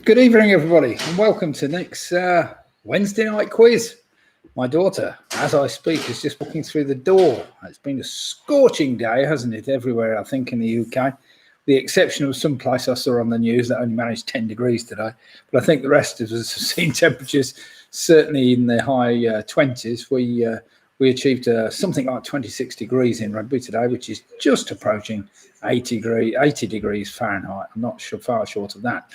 Good evening, everybody, and welcome to Nick's Wednesday night quiz. My daughter, as I speak, is just walking through the door. It's been a scorching day, hasn't it, everywhere, I think, in the UK. With the exception of some place I saw on the news that only managed 10 degrees today. But I think the rest of us have seen temperatures certainly in the high 20s. We achieved something like 26 degrees in Rugby today, which is just approaching 80 degrees Fahrenheit. I'm not sure, far short of that.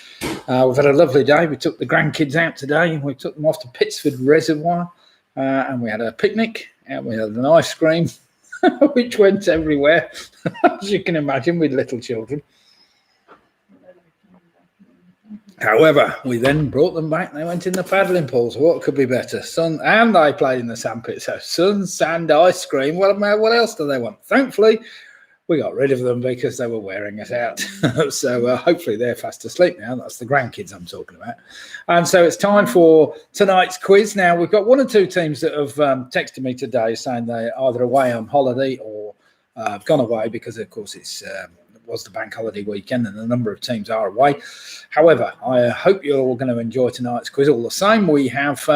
We've had a lovely day. We took the grandkids out today and we took them off to Pittsford Reservoir and we had a picnic and we had an ice cream, which went everywhere, as you can imagine, with little children. However, we then brought them back and they went in the paddling pools. What could be better? Sun, and they played in the sandpit. So sun, sand, ice cream. What else do they want? Thankfully, we got rid of them because they were wearing us out. So hopefully they're fast asleep now. That's the grandkids I'm talking about. And so it's time for tonight's quiz. Now, we've got one or two teams that have texted me today saying they're either away on holiday or have gone away because, of course, it was the bank holiday weekend and a number of teams are away. However, I hope you're all going to enjoy tonight's quiz all the same. We have,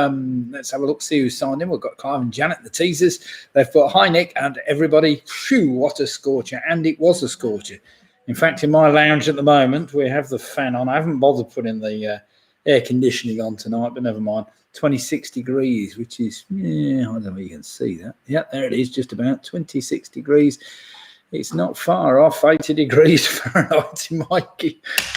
let's have a look, see who's signed in. We've got Clive and Janet, the teasers. They've put, hi, Nick, and everybody. Phew, what a scorcher. And it was a scorcher. In fact, in my lounge at the moment, we have the fan on. I haven't bothered putting the air conditioning on tonight, but never mind. 26 degrees, which is, yeah, I don't know if you can see that. Yeah, there it is, just about 26 degrees. It's not far off 80 degrees Fahrenheit in my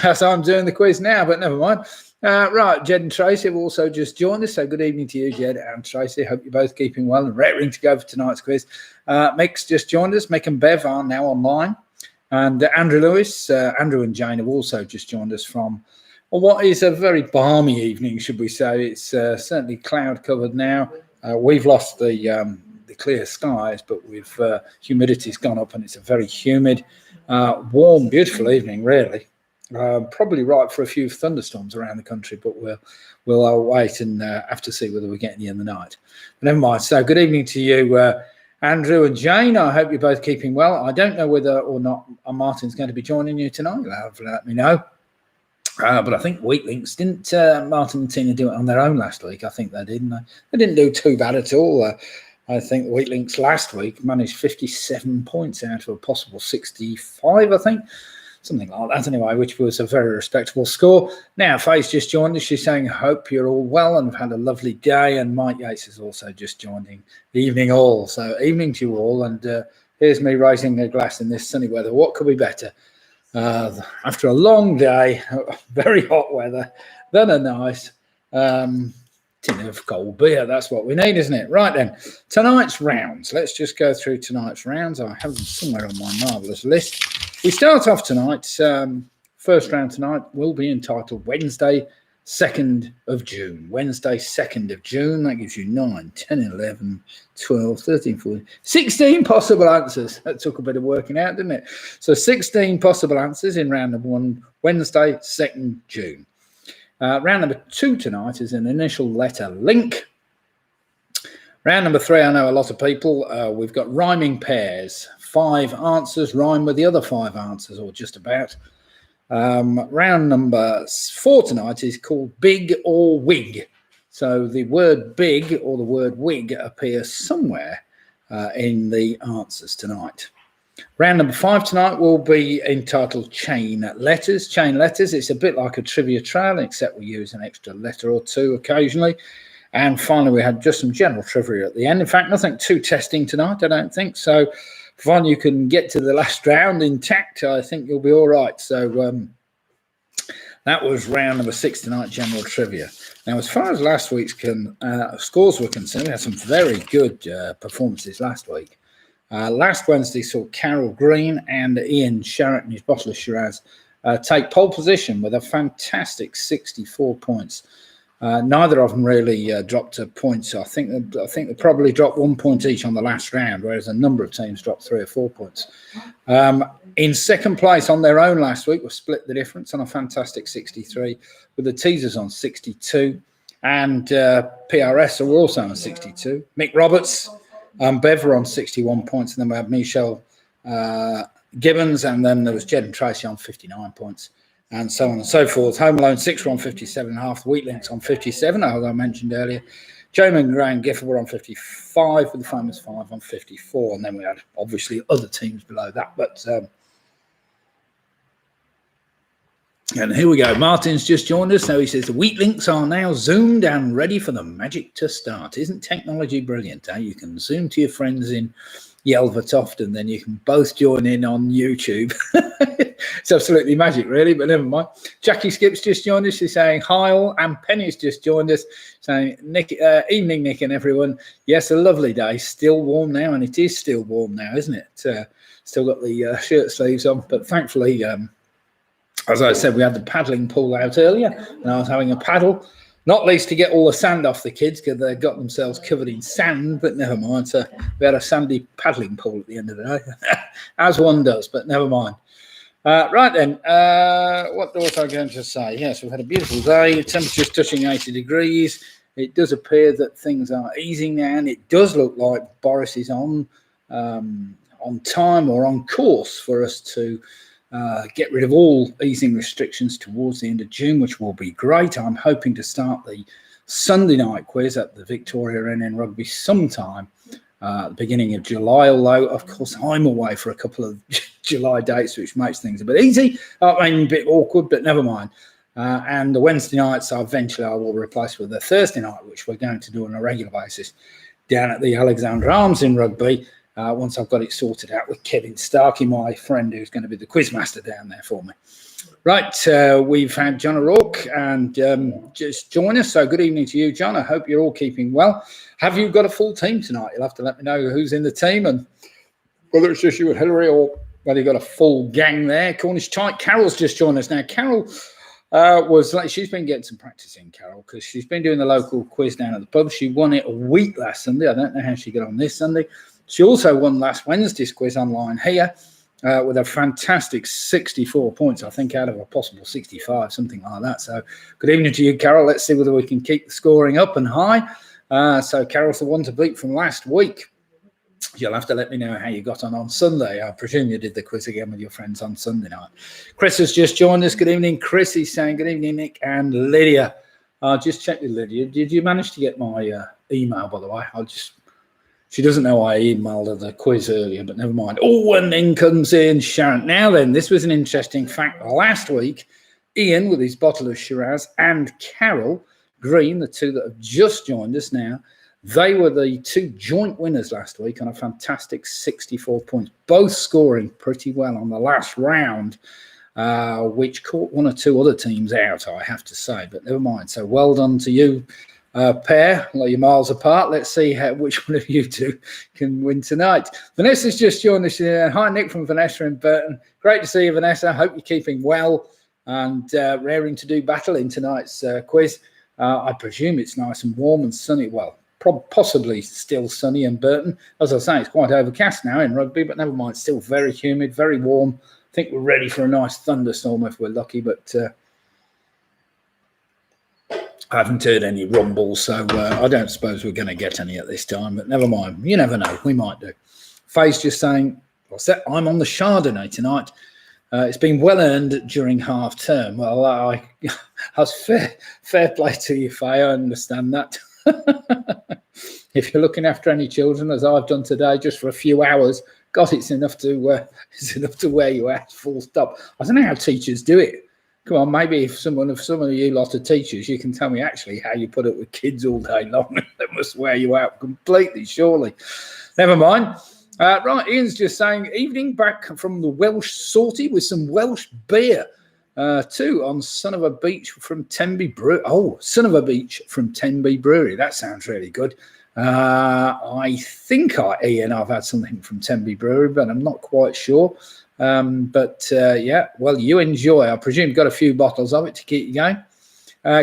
as I'm doing the quiz now, but never mind. Right, Jed and Tracy have also just joined us. So good evening to you, Jed and Tracy. Hope you're both keeping well and raring to go for tonight's quiz. Mick's just joined us. Mick and Bev are now online. And Andrew Lewis, Andrew and Jane have also just joined us from what is a very balmy evening, should we say. It's certainly cloud covered now. We've lost the clear skies, but with humidity's gone up and it's a very humid, warm, beautiful evening, really. Probably ripe for a few thunderstorms around the country, but we'll wait and have to see whether we get any in the night. But never mind. So good evening to you, Andrew and Jane. I hope you're both keeping well. I don't know whether or not Martin's going to be joining you tonight. Hopefully let me know. But I think Weak Links, didn't Martin and Tina do it on their own last week? I think they did. They didn't do too bad at all. I think the Weak Links last week managed 57 points out of a possible 65, I think. Something like that anyway, which was a very respectable score. Now, Faye's just joined us. She's saying, hope you're all well and have had a lovely day. And Mike Yates has also just joined in. Evening all. So evening to you all. And here's me raising a glass in this sunny weather. What could be better? After a long day, very hot weather, then a nice tin of cold beer. That's what we need, isn't it? Right then, tonight's rounds. Let's just go through tonight's rounds. I have them somewhere on my marvellous list. We start off tonight. First round tonight will be entitled Wednesday, 2nd of June. Wednesday, 2nd of June. That gives you 9, 10, 11, 12, 13, 14, 16 possible answers. That took a bit of working out, didn't it? So 16 possible answers in round number 1, Wednesday, 2nd June. Round number 2 tonight is an initial letter link. Round number 3, I know a lot of people. We've got rhyming pairs. 5 answers rhyme with the other 5 answers, or just about. Round number 4 tonight is called Big or Wig. So the word big or the word wig appears somewhere in the answers tonight. Round number 5 tonight will be entitled Chain Letters. Chain Letters, it's a bit like a trivia trail, except we use an extra letter or two occasionally. And finally, we had just some general trivia at the end. In fact, nothing too testing tonight, I don't think. So, fun, you can get to the last round intact. I think you'll be all right. So, that was round number 6 tonight, general trivia. Now, as far as last week's scores were concerned, we had some very good performances last week. Last Wednesday saw Carol Green and Ian Sharrett and his bottle of Shiraz take pole position with a fantastic 64 points. Neither of them really dropped a point. So I think they probably dropped 1 point each on the last round, whereas a number of teams dropped 3 or 4 points. In second place on their own last week was split the difference on a fantastic 63, with the teasers on 62, and PRS are also on 62. Mick Roberts and Bev were on 61 points, and then we had Michelle Gibbons, and then there was Jed and Tracy on 59 points. and so on and so forth. Home Alone 6 were on 57.5. Wheat Links on 57, as I mentioned earlier. Jamin and Graham Gifford were on 55, with the Famous 5 on 54. And then we had, obviously, other teams below that. But and here we go. Martin's just joined us. So he says, the Wheat Links are now zoomed and ready for the magic to start. Isn't technology brilliant? Eh? You can zoom to your friends in Yelvertoft, and then you can both join in on YouTube. It's absolutely magic, really, but never mind. Jackie Skip's just joined us. She's saying hi all, and Penny's just joined us saying, Nick, evening, Nick and everyone. Yes, a lovely day. Still warm now, and it is still warm now, isn't it? Still got the shirt sleeves on, but thankfully, as I said, we had the paddling pool out earlier, and I was having a paddle. Not least to get all the sand off the kids because they got themselves covered in sand, but never mind. So we had a sandy paddling pool at the end of the day, as one does, but never mind. Right then, what was I going to say? Yes, we've had a beautiful day. Temperature's touching 80 degrees. It does appear that things are easing now, and it does look like Boris is on time or on course for us to get rid of all easing restrictions towards the end of June, which will be great. I'm hoping to start the Sunday night quiz at the Victoria NN Rugby sometime at the beginning of July, although, of course, I'm away for a couple of July dates, which makes things a bit easy. I mean, a bit awkward, but never mind. And the Wednesday nights, eventually I will replace with the Thursday night, which we're going to do on a regular basis down at the Alexandra Arms in Rugby. Once I've got it sorted out with Kevin Starkey, my friend, who's going to be the quizmaster down there for me. Right, we've had John O'Rourke and just join us. So good evening to you, John. I hope you're all keeping well. Have you got a full team tonight? You'll have to let me know who's in the team and whether it's just you and Hillary or whether you've got a full gang there. Cornish Tight. Carol's just joined us now. Carol she's been getting some practice in, Carol, because she's been doing the local quiz down at the pub. She won it a week last Sunday. I don't know how she got on this Sunday. She also won last Wednesday's quiz online here with a fantastic 64 points, I think, out of a possible 65, something like that. So good evening to you, Carol. Let's see whether we can keep the scoring up and high. So Carol's the one to beat from last week. You'll have to let me know how you got on Sunday. I presume you did the quiz again with your friends on Sunday night. Chris has just joined us. Good evening, Chris. He's saying good evening, Nick and Lydia. I'll just check with Lydia. Did you manage to get my email, by the way? She doesn't know I emailed her the quiz earlier, but never mind. Oh, and then comes in Sharon. Now then, this was an interesting fact. Last week, Ian, with his bottle of Shiraz, and Carol Green, the two that have just joined us now, they were the two joint winners last week on a fantastic 64 points, both scoring pretty well on the last round, which caught one or two other teams out, I have to say, but never mind. So well done to you. Pair, like you're miles apart. Let's see which one of you two can win tonight. Vanessa's just joined us. Hi, Nick from Vanessa in Burton. Great to see you, Vanessa. Hope you're keeping well and raring to do battle in tonight's quiz. I presume it's nice and warm and sunny. Well, possibly still sunny in Burton. As I say, it's quite overcast now in Rugby, but never mind. Still very humid, very warm. I think we're ready for a nice thunderstorm if we're lucky, but I haven't heard any rumbles, so I don't suppose we're going to get any at this time, but never mind. You never know. We might do. Faye's just saying, what's that? I'm on the Chardonnay tonight. It's been well earned during half term. Well, that's fair play to you, Faye. I understand that. If you're looking after any children, as I've done today, just for a few hours, God, it's enough to wear you out, full stop. I don't know how teachers do it. Come on, maybe if some of you lot of teachers, you can tell me actually how you put it with kids all day long. They must wear you out completely, surely. Never mind. Right, Ian's just saying, evening back from the Welsh sortie with some Welsh beer too on Son of a Beach from Tenby Brewery. Oh, Son of a Beach from Tenby Brewery. That sounds really good. I think, Ian, I've had something from Tenby Brewery, but I'm not quite sure. Yeah, well, you enjoy. I presume you've got a few bottles of it to keep you going.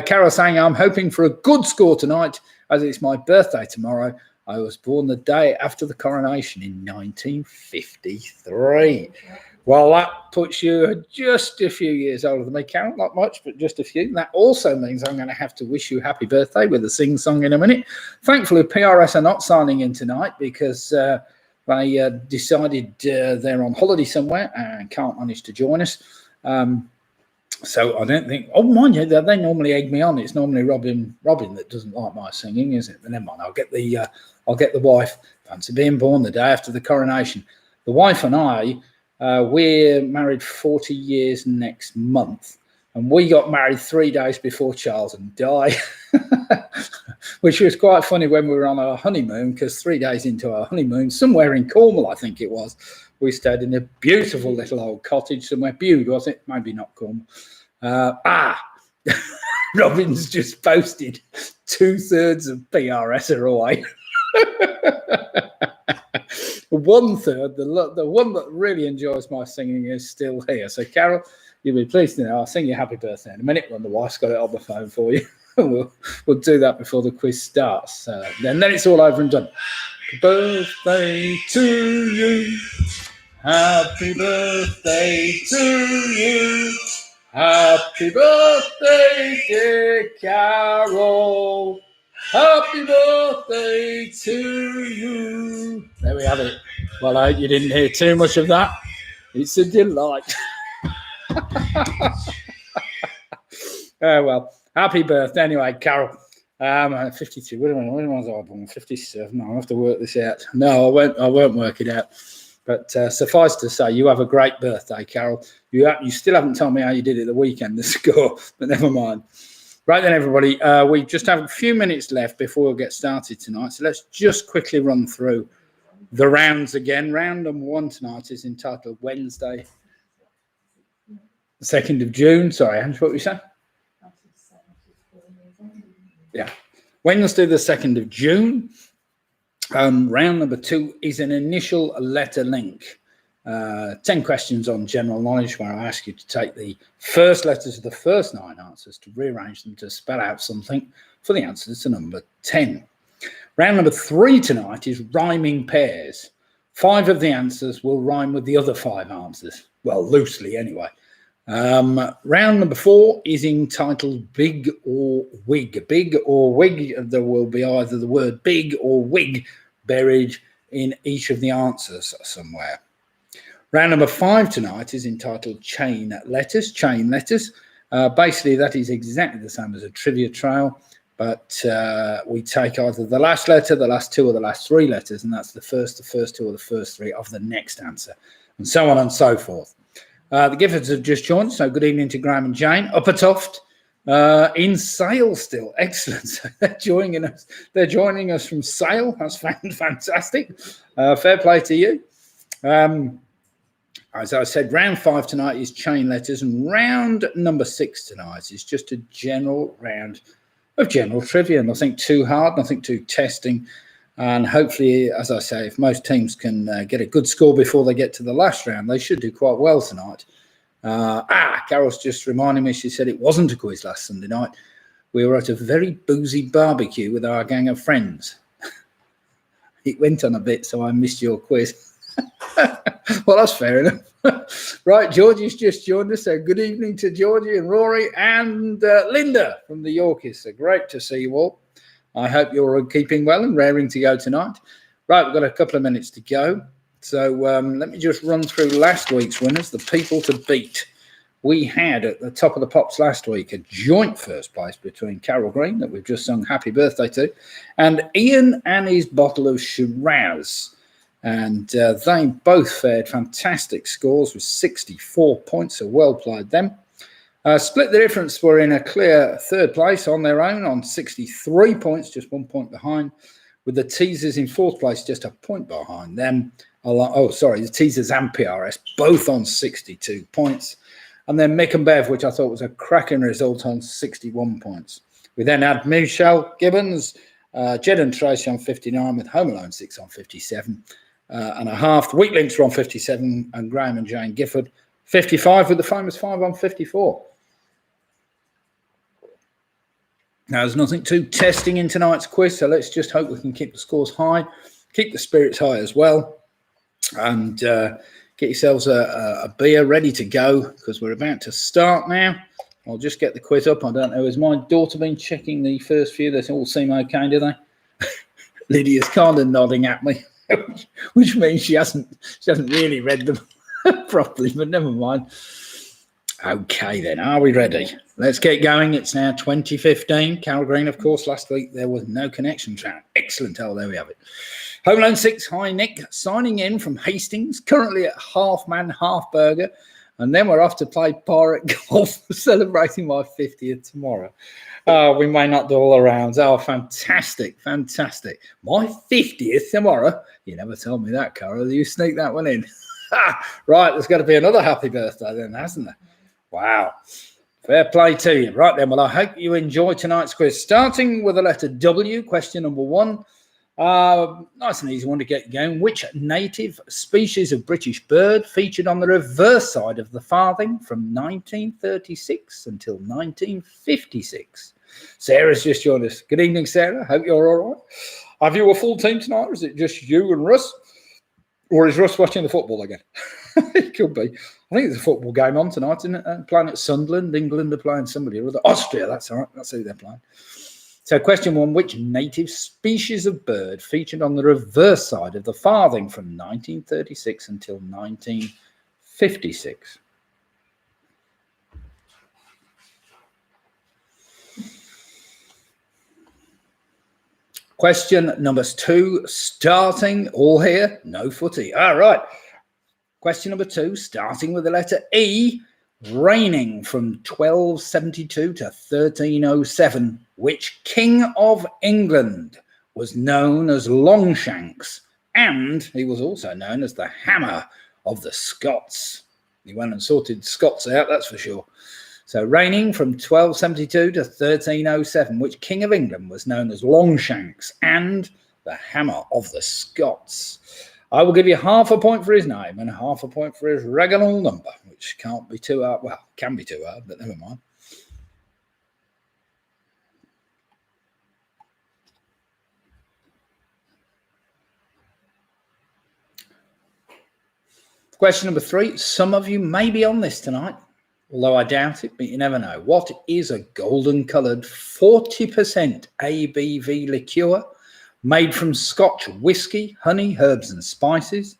Carol saying, I'm hoping for a good score tonight as it's my birthday tomorrow. I was born the day after the coronation in 1953. Well, that puts you just a few years older than me, Carol. Not much, but just a few. That also means I'm going to have to wish you happy birthday with a sing-song in a minute. Thankfully, PRS are not signing in tonight because they decided they're on holiday somewhere and can't manage to join us. So I don't think, oh, mind you, they normally egg me on. It's normally Robin that doesn't like my singing, is it? But never mind, I'll get the wife. Fancy being born the day after the coronation. The wife and I, we're married 40 years next month. And we got married 3 days before Charles and Di, which was quite funny when we were on our honeymoon, because 3 days into our honeymoon, somewhere in Cornwall, I think it was, we stayed in a beautiful little old cottage somewhere. Bude, was it? Maybe not Cornwall. Robin's just posted 2/3 of PRS are away. 1/3, the one that really enjoys my singing is still here. So, Carol, you'll be pleased to know I'll sing you happy birthday in a minute when the wife's got it on the phone for you. we'll do that before the quiz starts. Then it's all over and done. Happy birthday to you. Happy birthday to you. Happy birthday, dear Carol. Happy birthday to you. There we have it. Well, I hope you didn't hear too much of that. It's a delight. Oh, well, happy birthday anyway, Carol. 52. When was I born? 57. I'll have to work this out. No, I won't work it out. But suffice to say, you have a great birthday, Carol. You still haven't told me how you did it the weekend, the score, but never mind. Right then, everybody, we just have a few minutes left before we get started tonight. So let's just quickly run through the rounds again. Round number 1 tonight is entitled Wednesday, 2nd of June. Sorry, Ange, what were you saying? Yeah. Wednesday, the 2nd of June. Round number 2 is an initial letter link. 10 questions on general knowledge, where I ask you to take the first letters of the first 9 answers to rearrange them to spell out something for the answers to number 10. Round number 3 tonight is rhyming pairs. 5 of the answers will rhyme with the other 5 answers. Well, loosely anyway. Round number 4 is entitled Big or Wig. Big or Wig, there will be either the word big or wig buried in each of the answers somewhere. Round number 5 tonight is entitled Chain Letters. Chain letters. Basically, that is exactly the same as a trivia trail, but we take either the last letter, the last 2, or the last 3 letters, and that's the first 2, or the first 3 of the next answer, and so on and so forth. The Giffords have just joined, so good evening to Graham and Jane. Uppertoft in Sale still. Excellent. So they're joining us from Sale. That's fantastic. Fair play to you. As I said, round 5 tonight is chain letters, and round number 6 tonight is just a general round of general trivia. Nothing too hard, nothing too testing. And hopefully, as I say, if most teams can get a good score before they get to the last round, they should do quite well tonight. Carol's just reminding me, she said it wasn't a quiz last Sunday night. We were at a very boozy barbecue with our gang of friends. It went on a bit, so I missed your quiz. Well, that's fair enough. Right, Georgie's just joined us. So good evening to Georgie and Rory and Linda from the Yorkies. So great to see you all. I hope you're keeping well and raring to go tonight. Right, we've got a couple of minutes to go. So let me just run through last week's winners, the people to beat. We had at the top of the pops last week a joint first place between Carol Green, that we've just sung happy birthday to, and Ian and his bottle of Shiraz. And they both fared fantastic scores with 64 points, so well played them. Split the Difference were in a clear third place on their own on 63 points, just 1 point behind, with the Teasers in fourth place, just a point behind them. The Teasers and PRS both on 62 points. And then Mick and Bev, which I thought was a cracking result, on 61 points. We then had Michelle Gibbons, Jed and Tracy on 59, with Home Alone 6 on 57 and a half. The Weak Links were on 57, and Graham and Jane Gifford 55, with the famous 5 on 54. Now, there's nothing too testing in tonight's quiz, so let's just hope we can keep the scores high, keep the spirits high as well, and get yourselves a beer ready to go, because we're about to start now. I'll just get the quiz up. I don't know, has my daughter been checking the first few? They all seem okay, do they? Lydia's kind of nodding at me, which means she hasn't really read them properly, but never mind. Okay, then, are we ready? Let's get going. It's now 2015. Carol Green, of course, last week there was no connection track. Excellent. Oh, there we have it. Home Loan 6, hi Nick, signing in from Hastings, currently at half man, half burger. And then we're off to play Pirate Golf, celebrating my 50th tomorrow. Oh, we may not do all the rounds. Oh, fantastic, fantastic. My 50th tomorrow. You never told me that, Carol. You sneak that one in. Right, there's got to be another happy birthday then, hasn't there? Wow. Fair play to you. Right then, well, I hope you enjoy tonight's quiz. Starting with the letter W, question number 1. Nice and easy one to get going. Which native species of British bird featured on the reverse side of the farthing from 1936 until 1956? Sarah's just joined us. Good evening, Sarah. Hope you're all right. Have you a full team tonight, or is it just you and Russ? Or is Russ watching the football again? It could be. I think there's a football game on tonight, isn't it? Playing at Sunderland. England are playing somebody or other. Austria, that's all right. That's who they're playing. So question 1, which native species of bird featured on the reverse side of the farthing from 1936 until 1956? Question number 2, starting all here, no footy. All right. Question number 2, starting with the letter E, reigning from 1272 to 1307, which King of England was known as Longshanks, and he was also known as the Hammer of the Scots. He went and sorted Scots out, that's for sure. So reigning from 1272 to 1307, which King of England was known as Longshanks and the Hammer of the Scots. I will give you half a point for his name and half a point for his regnal number, which can't be too hard. Well, can be too hard, but never mind. Question number 3. Some of you may be on this tonight, although I doubt it, but you never know. What is a golden-coloured 40% ABV liqueur made from Scotch whiskey, honey, herbs and spices?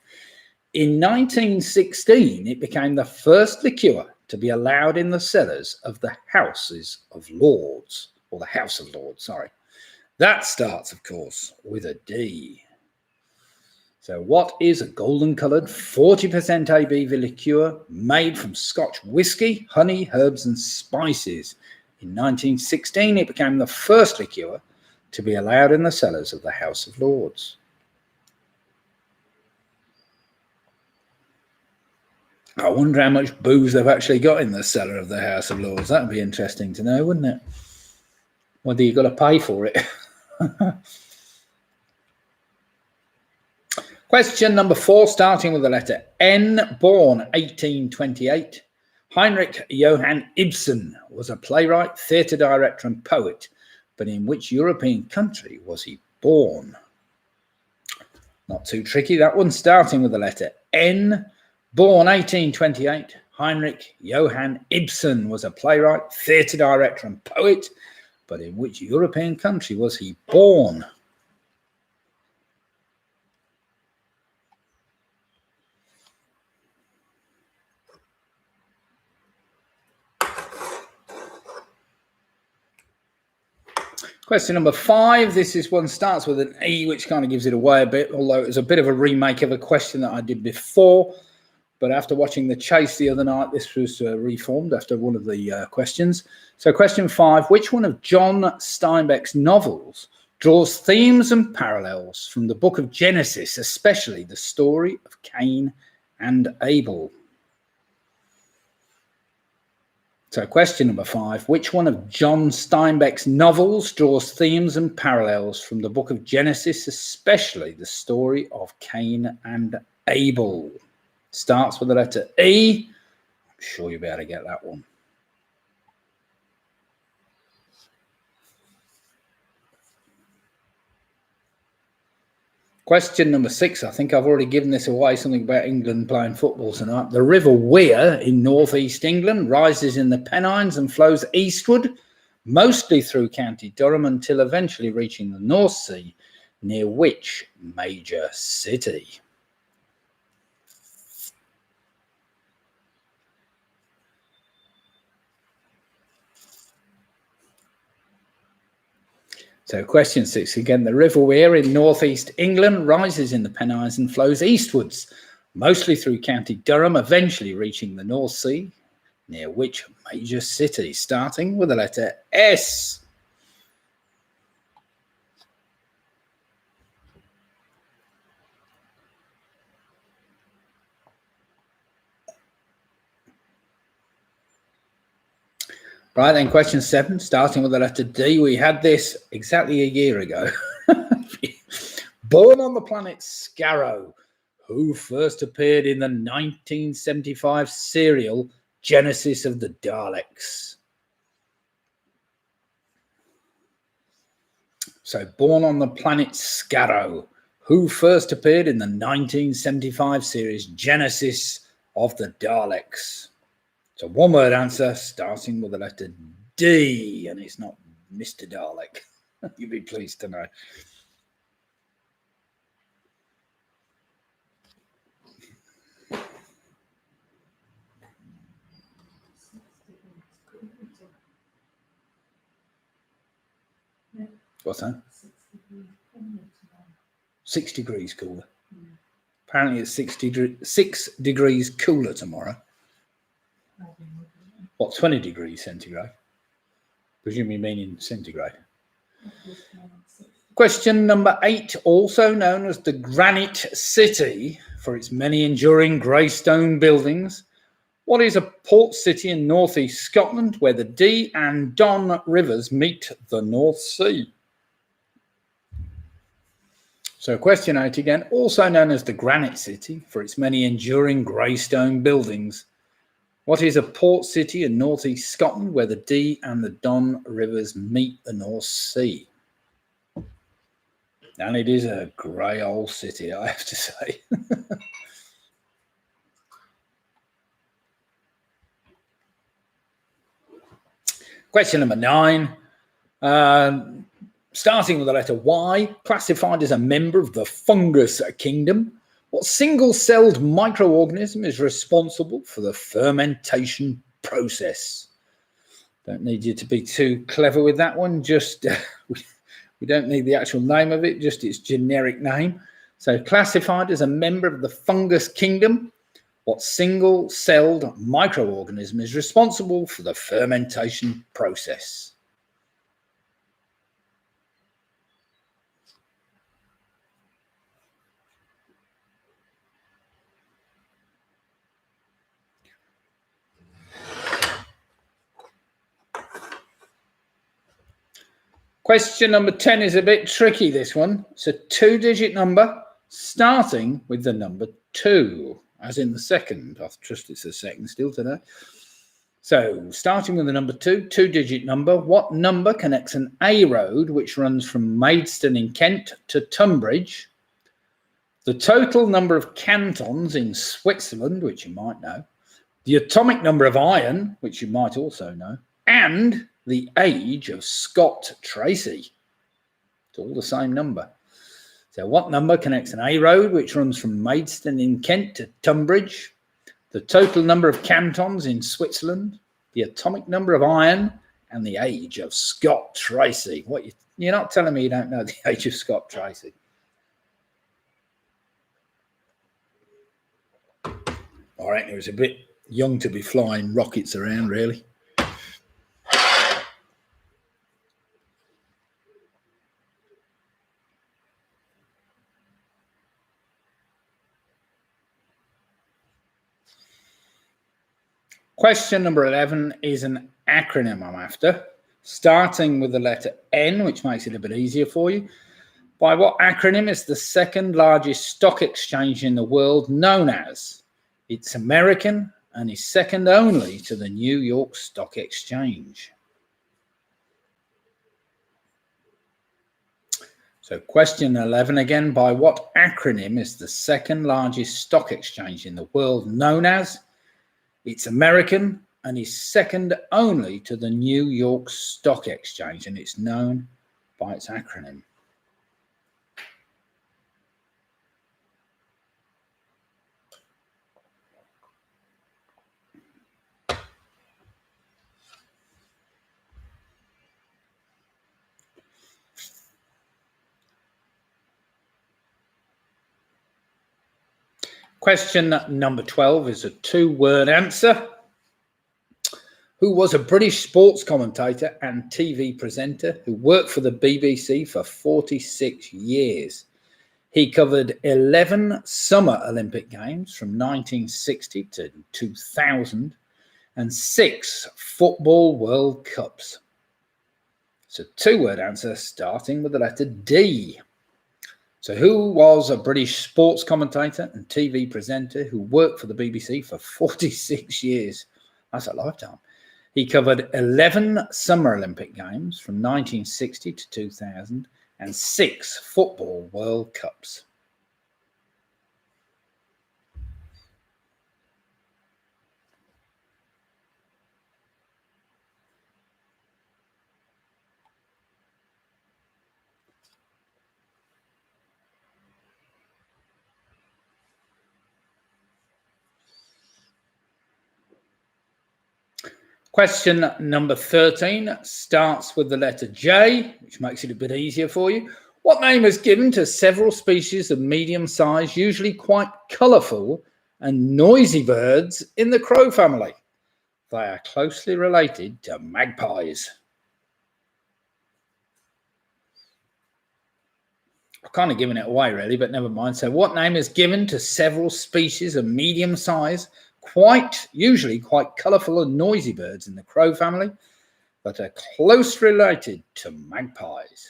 In 1916, it became the first liqueur to be allowed in the cellars of the Houses of Lords, or the House of Lords, sorry. That starts, of course, with a D. So what is a golden-coloured 40% ABV liqueur made from Scotch whiskey, honey, herbs and spices? In 1916, it became the first liqueur to be allowed in the cellars of the House of Lords. I wonder how much booze they've actually got in the cellar of the House of Lords. That would be interesting to know, wouldn't it? Whether you've got to pay for it. Question number 4, starting with the letter N, born 1828. Heinrich Johann Ibsen was a playwright, theatre director and poet, but in which European country was he born? Not too tricky, that one. Starting with the letter N, born 1828. Heinrich Johann Ibsen was a playwright, theatre director and poet, but in which European country was he born? Question number 5. This is one starts with an E, which kind of gives it away a bit, although it was a bit of a remake of a question that I did before. But after watching The Chase the other night, this was reformed after one of the questions. So question 5, which one of John Steinbeck's novels draws themes and parallels from the book of Genesis, especially the story of Cain and Abel? So question number 5, which one of John Steinbeck's novels draws themes and parallels from the book of Genesis, especially the story of Cain and Abel? Starts with the letter E. I'm sure you'll be able to get that one. Question number 6. I think I've already given this away, something about England playing football tonight. The River Wear in northeast England rises in the Pennines and flows eastward, mostly through County Durham, until eventually reaching the North Sea, near which major city? So question 6 again. The River Wear in northeast England rises in the Pennines and flows eastwards, mostly through County Durham, eventually reaching the North Sea, near which major city? Starting with the letter S. Right then, question 7, starting with the letter D. We had this exactly a year ago. Born on the planet Scarrow, who first appeared in the 1975 serial Genesis of the Daleks. So, born on the planet Scarrow, who first appeared in the 1975 series Genesis of the Daleks. So, one-word answer starting with the letter D, and it's not Mr. Dalek. You'd be pleased to know. What's that? 6 degrees cooler. Apparently it's 6 degrees cooler tomorrow. What, 20 degrees centigrade? Presume you mean in centigrade. Question number 8, also known as the Granite City for its many enduring grey stone buildings. What is a port city in northeast Scotland where the Dee and Don rivers meet the North Sea? So question 8 again, also known as the Granite City for its many enduring grey stone buildings. What is a port city in northeast Scotland where the Dee and the Don rivers meet the North Sea? And it is a grey old city, I have to say. Question number 9. Starting with the letter Y, classified as a member of the fungus kingdom, what single-celled microorganism is responsible for the fermentation process? Don't need you to be too clever with that one. Just we don't need the actual name of it, just its generic name. So classified as a member of the fungus kingdom, what single-celled microorganism is responsible for the fermentation process? Question number 10 is a bit tricky, this one. It's a 2-digit number starting with the number 2, as in the second. I trust it's the second still today. So, starting with the number 2, 2-digit number. What number connects an A road which runs from Maidstone in Kent to Tunbridge? The total number of cantons in Switzerland, which you might know. The atomic number of iron, which you might also know. And the age of Scott Tracy. It's all the same number. So what number connects an A road which runs from Maidstone in Kent to Tunbridge? The total number of cantons in Switzerland, the atomic number of iron, and the age of Scott Tracy. What, you're not telling me you don't know the age of Scott Tracy? All right, he was a bit young to be flying rockets around, really. Question number 11 is an acronym I'm after, starting with the letter N, which makes it a bit easier for you. By what acronym is the second largest stock exchange in the world known as? It's American and is second only to the New York Stock Exchange. So question 11 again, by what acronym is the second largest stock exchange in the world known as? It's American and is second only to the New York Stock Exchange, and it's known by its acronym. Question number 12 is a 2-word answer. Who was a British sports commentator and TV presenter who worked for the BBC for 46 years? He covered 11 Summer Olympic Games from 1960 to 2000 and 6 Football World Cups. It's a 2-word answer starting with the letter D. So who was a British sports commentator and TV presenter who worked for the BBC for 46 years? That's a lifetime. He covered 11 Summer Olympic Games from 1960 to 2000 and 6 Football World Cups. Question number 13 starts with the letter J, which makes it a bit easier for you. What name is given to several species of medium-sized, usually quite colourful and noisy birds in the crow family? They are closely related to magpies. I've kind of given it away, really, but never mind. So what name is given to several species of medium-sized, usually quite colourful and noisy birds in the crow family, but are closely related to magpies?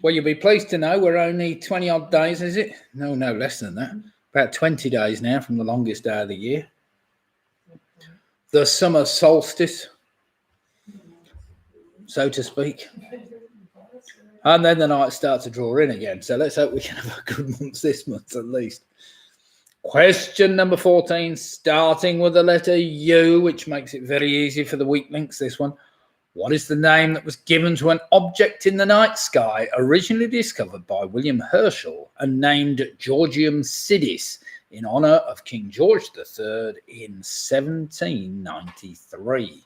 Well, you'll be pleased to know we're only 20 odd days, is it? No, less than that. About 20 days now from the longest day of the year. The summer solstice, so to speak. And then the nights start to draw in again. So let's hope we can have a good month this month at least. Question number 14, starting with the letter U, which makes it very easy for the weak links, this one. What is the name that was given to an object in the night sky originally discovered by William Herschel and named Georgium Sidis in honour of King George III in 1793?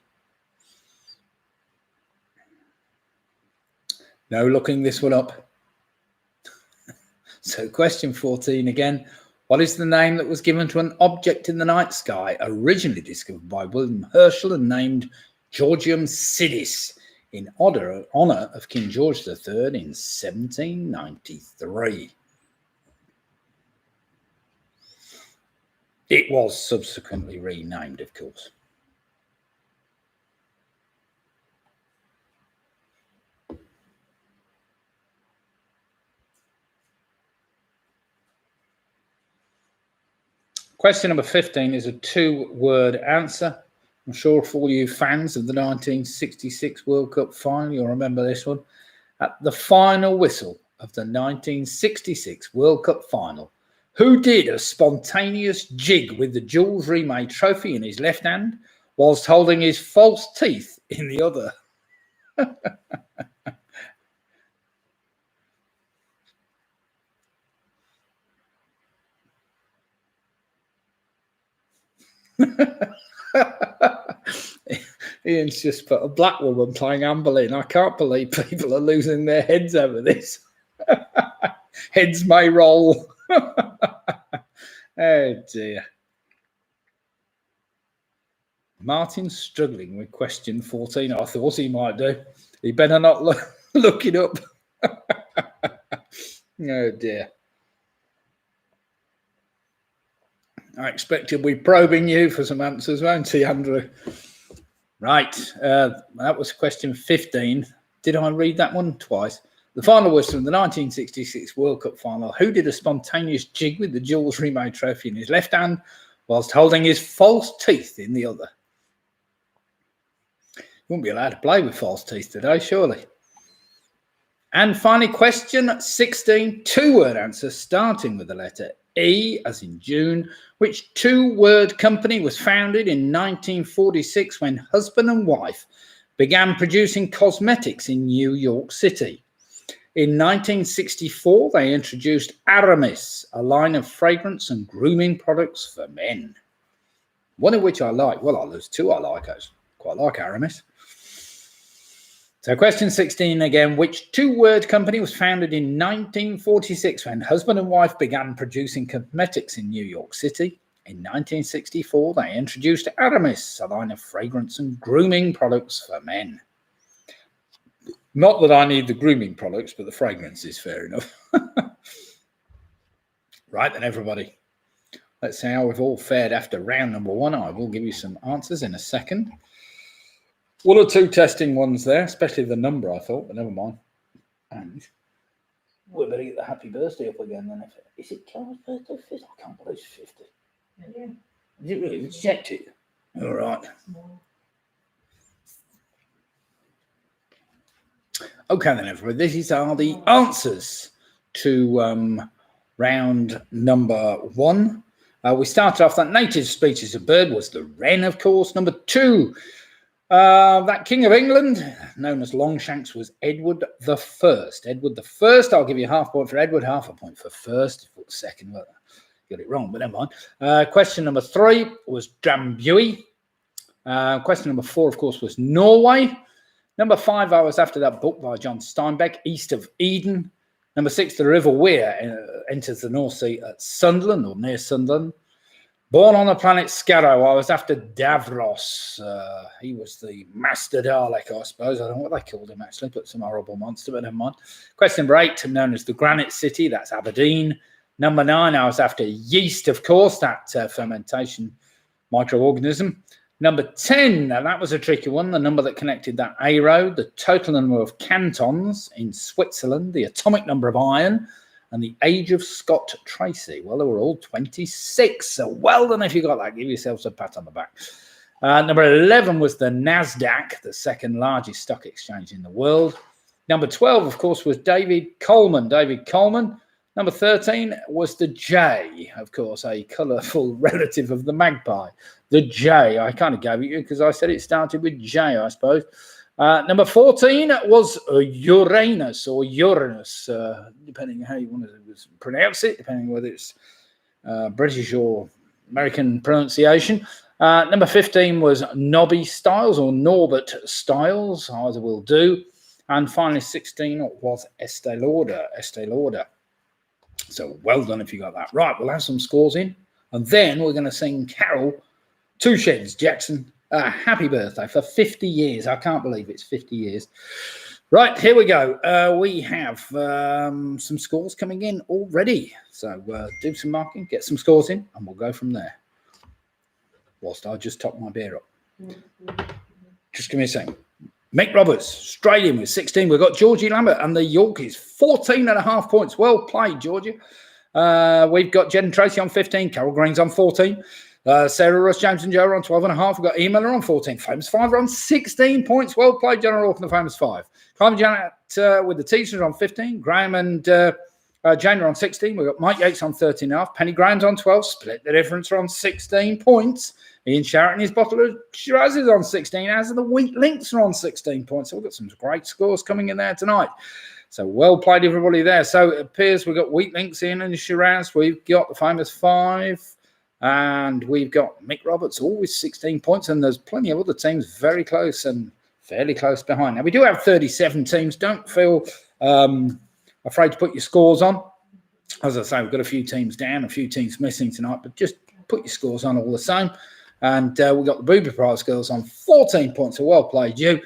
No looking this one up. So question 14 again. What is the name that was given to an object in the night sky originally discovered by William Herschel and named Georgium Sidis in honour of King George III in 1793? It was subsequently renamed, of course. Question number 15 is a 2-word answer. I'm sure for all you fans of the 1966 World Cup final, you'll remember this one. At the final whistle of the 1966 World Cup final, who did a spontaneous jig with the Jules Rimet trophy in his left hand whilst holding his false teeth in the other? Ian's just put a black woman playing Anne Boleyn. I can't believe people are losing their heads over this. Heads may roll. Oh dear. Martin's struggling with question 14. I thought he might do. He better not look it up. Oh dear. I expect he'll be probing you for some answers, won't he, Andrew? Right, that was question 15. Did I read that one twice? The final was from the 1966 World Cup final. Who did a spontaneous jig with the Jules Rimet trophy in his left hand whilst holding his false teeth in the other? You won't be allowed to play with false teeth today, surely. And finally, question 16, 2-word answer starting with the letter E, as in June. Which 2-word company was founded in 1946 when husband and wife began producing cosmetics in New York City? In 1964, they introduced Aramis, a line of fragrance and grooming products for men. one of which I like. Well, there's two I like, actually. Quite like Aramis. So question 16 again. Which two-word company was founded in 1946 when husband and wife began producing cosmetics in New York City? In 1964, they introduced Aramis, a line of fragrance and grooming products for men. Not that I need the grooming products, but the fragrance is fair enough. Right then, everybody. Let's see how we've all fared after round number 1. I will give you some answers in a second. 1 or 2 testing ones there, especially the number, I thought, but never mind. And we better get the happy birthday up again then. Is it Carol's birthday? 50? I can't believe it's 50. Yeah. Is it really? It's checked it. All right. Okay then, everybody. These are the answers to round number 1. We started off that native species of bird was the wren, of course. Number 2, that King of England, known as Longshanks, was Edward the First. Edward the First. I'll give you half point for Edward, half a point for first. For second, well, got it wrong, but never mind. Question number 3 was Drambuie. Question number 4, of course, was Norway. Number 5, I was after that book by John Steinbeck, East of Eden. Number 6, the River Wear enters the North Sea at Sunderland or near Sunderland. Born on the planet Scarrow, I was after Davros. He was the master Dalek, I suppose. I don't know what they called him, actually, but some horrible monster, but never mind. Question number 8, known as the Granite City, that's Aberdeen. Number 9, I was after yeast, of course, that fermentation microorganism. Number 10, now that was a tricky one, the number that connected that A road, the total number of cantons in Switzerland, the atomic number of iron, and the age of Scott Tracy. Well, they were all 26, so well done if you got that. Give yourselves a pat on the back. Number 11 was the NASDAQ, the second largest stock exchange in the world. Number 12, of course, was David Coleman. Number 13 was the J, of course, a colourful relative of the magpie. The J, I kind of gave it you because I said it started with J, I suppose. Number 14 was Uranus or Uranus, depending how you want to pronounce it, depending whether it's British or American pronunciation. Number 15 was Nobby Styles or Norbert Styles, either will do. And finally, 16 was Estee Lauder. So well done if you got that. Right, we'll have some scores in. And then we're going to sing Carol Two Sheds Jackson happy birthday for 50 years. I can't believe it's 50 years. Right, here we go. We have some scores coming in already. So do some marking, get some scores in, and we'll go from there. Whilst I just top my beer up. Just give me a second. Mick Roberts, Australian with 16. We've got Georgie Lambert and the Yorkies, 14.5 points. Well played, Georgia. We've got Jed and Tracy on 15. Carol Green's on 14. Sarah, Ross, James and Joe are on 12.5. We've got Ian Miller on 14. Famous 5 are on 16 points. Well played, John O'Rourke and the Famous 5. Clive Janet with the teachers on 15. Graham and Jane are on 16. We've got Mike Yates on 13.5. Penny Graham's on 12. Split the difference are on 16 points. Ian Sharrett, his bottle of Shiraz is on 16, as are the Wheat Links are on 16 points. So we've got some great scores coming in there tonight. So well played, everybody there. So it appears we've got Wheat Links in and Shiraz. We've got the Famous 5. And we've got Mick Roberts, always 16 points. And there's plenty of other teams very close and fairly close behind. Now, we do have 37 teams. Don't feel afraid to put your scores on. As I say, we've got a few teams down, a few teams missing tonight. But just put your scores on all the same. And we've got the Booby Prize girls on 14 points. So well played, you.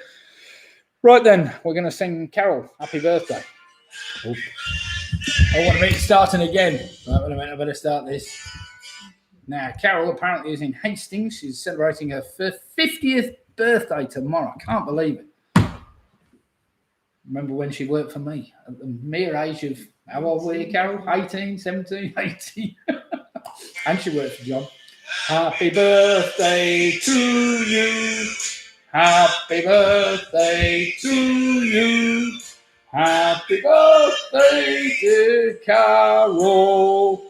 Right then, we're going to sing Carol happy birthday. Oh, I want to make it starting again. Right, wait a minute, I better start this. Now, Carol apparently is in Hastings. She's celebrating her 50th birthday tomorrow. I can't believe it. Remember when she worked for me at the mere age of, how old were you, Carol? 18, 17, 18. And she worked for John. Happy birthday to you. Happy birthday to you. Happy birthday, dear Carol.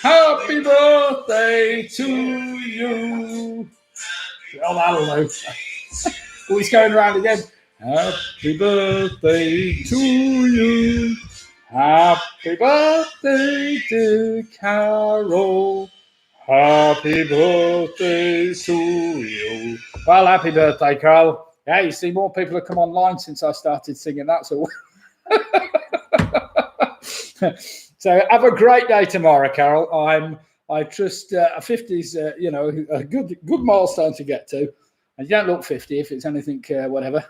Happy birthday to you. Oh, that'll do. Oh, he's going around again. Happy birthday to you. Happy birthday, dear Carol. Happy birthday to you. Well, happy birthday, Carl. Yeah, you see, more people have come online since I started singing that song. So have a great day tomorrow, Carol. I trust a 50 is, a good milestone to get to. And you don't look 50 if it's anything, whatever.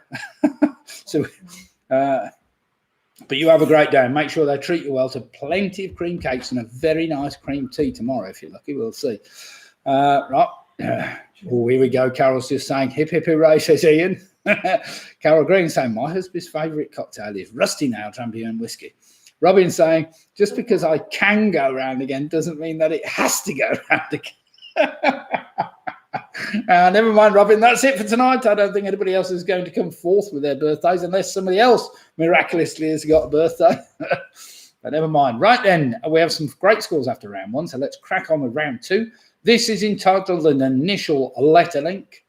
So, but you have a great day and make sure they treat you well to plenty of cream cakes and a very nice cream tea tomorrow. If you're lucky, we'll see. Right. Oh, here we go. Carol's just saying, hip, hip, hooray, says Ian. Carol Green saying, my husband's favourite cocktail is rusty nail champion whiskey. Robin saying, just because I can go round again doesn't mean that it has to go round again. Never mind, Robin. That's it for tonight. I don't think anybody else is going to come forth with their birthdays unless somebody else miraculously has got a birthday. But never mind. Right then, we have some great scores after round one, so let's crack on with round two. This is entitled an initial letter link.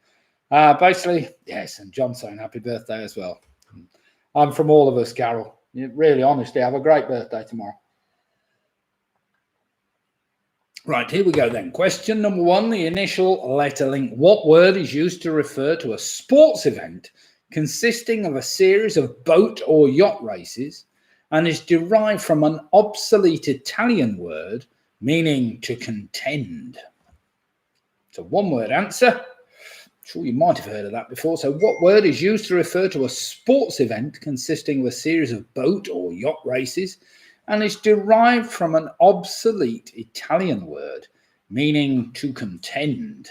Basically, yes, and John saying happy birthday as well. I'm from all of us, Carol. You really, honestly, have a great birthday tomorrow. Right, here we go then. Question number one, the initial letter link. What word is used to refer to a sports event consisting of a series of boat or yacht races and is derived from an obsolete Italian word meaning to contend? It's a one-word answer. I'm sure you might have heard of that before. So what word is used to refer to a sports event consisting of a series of boat or yacht races and is derived from an obsolete Italian word meaning to contend?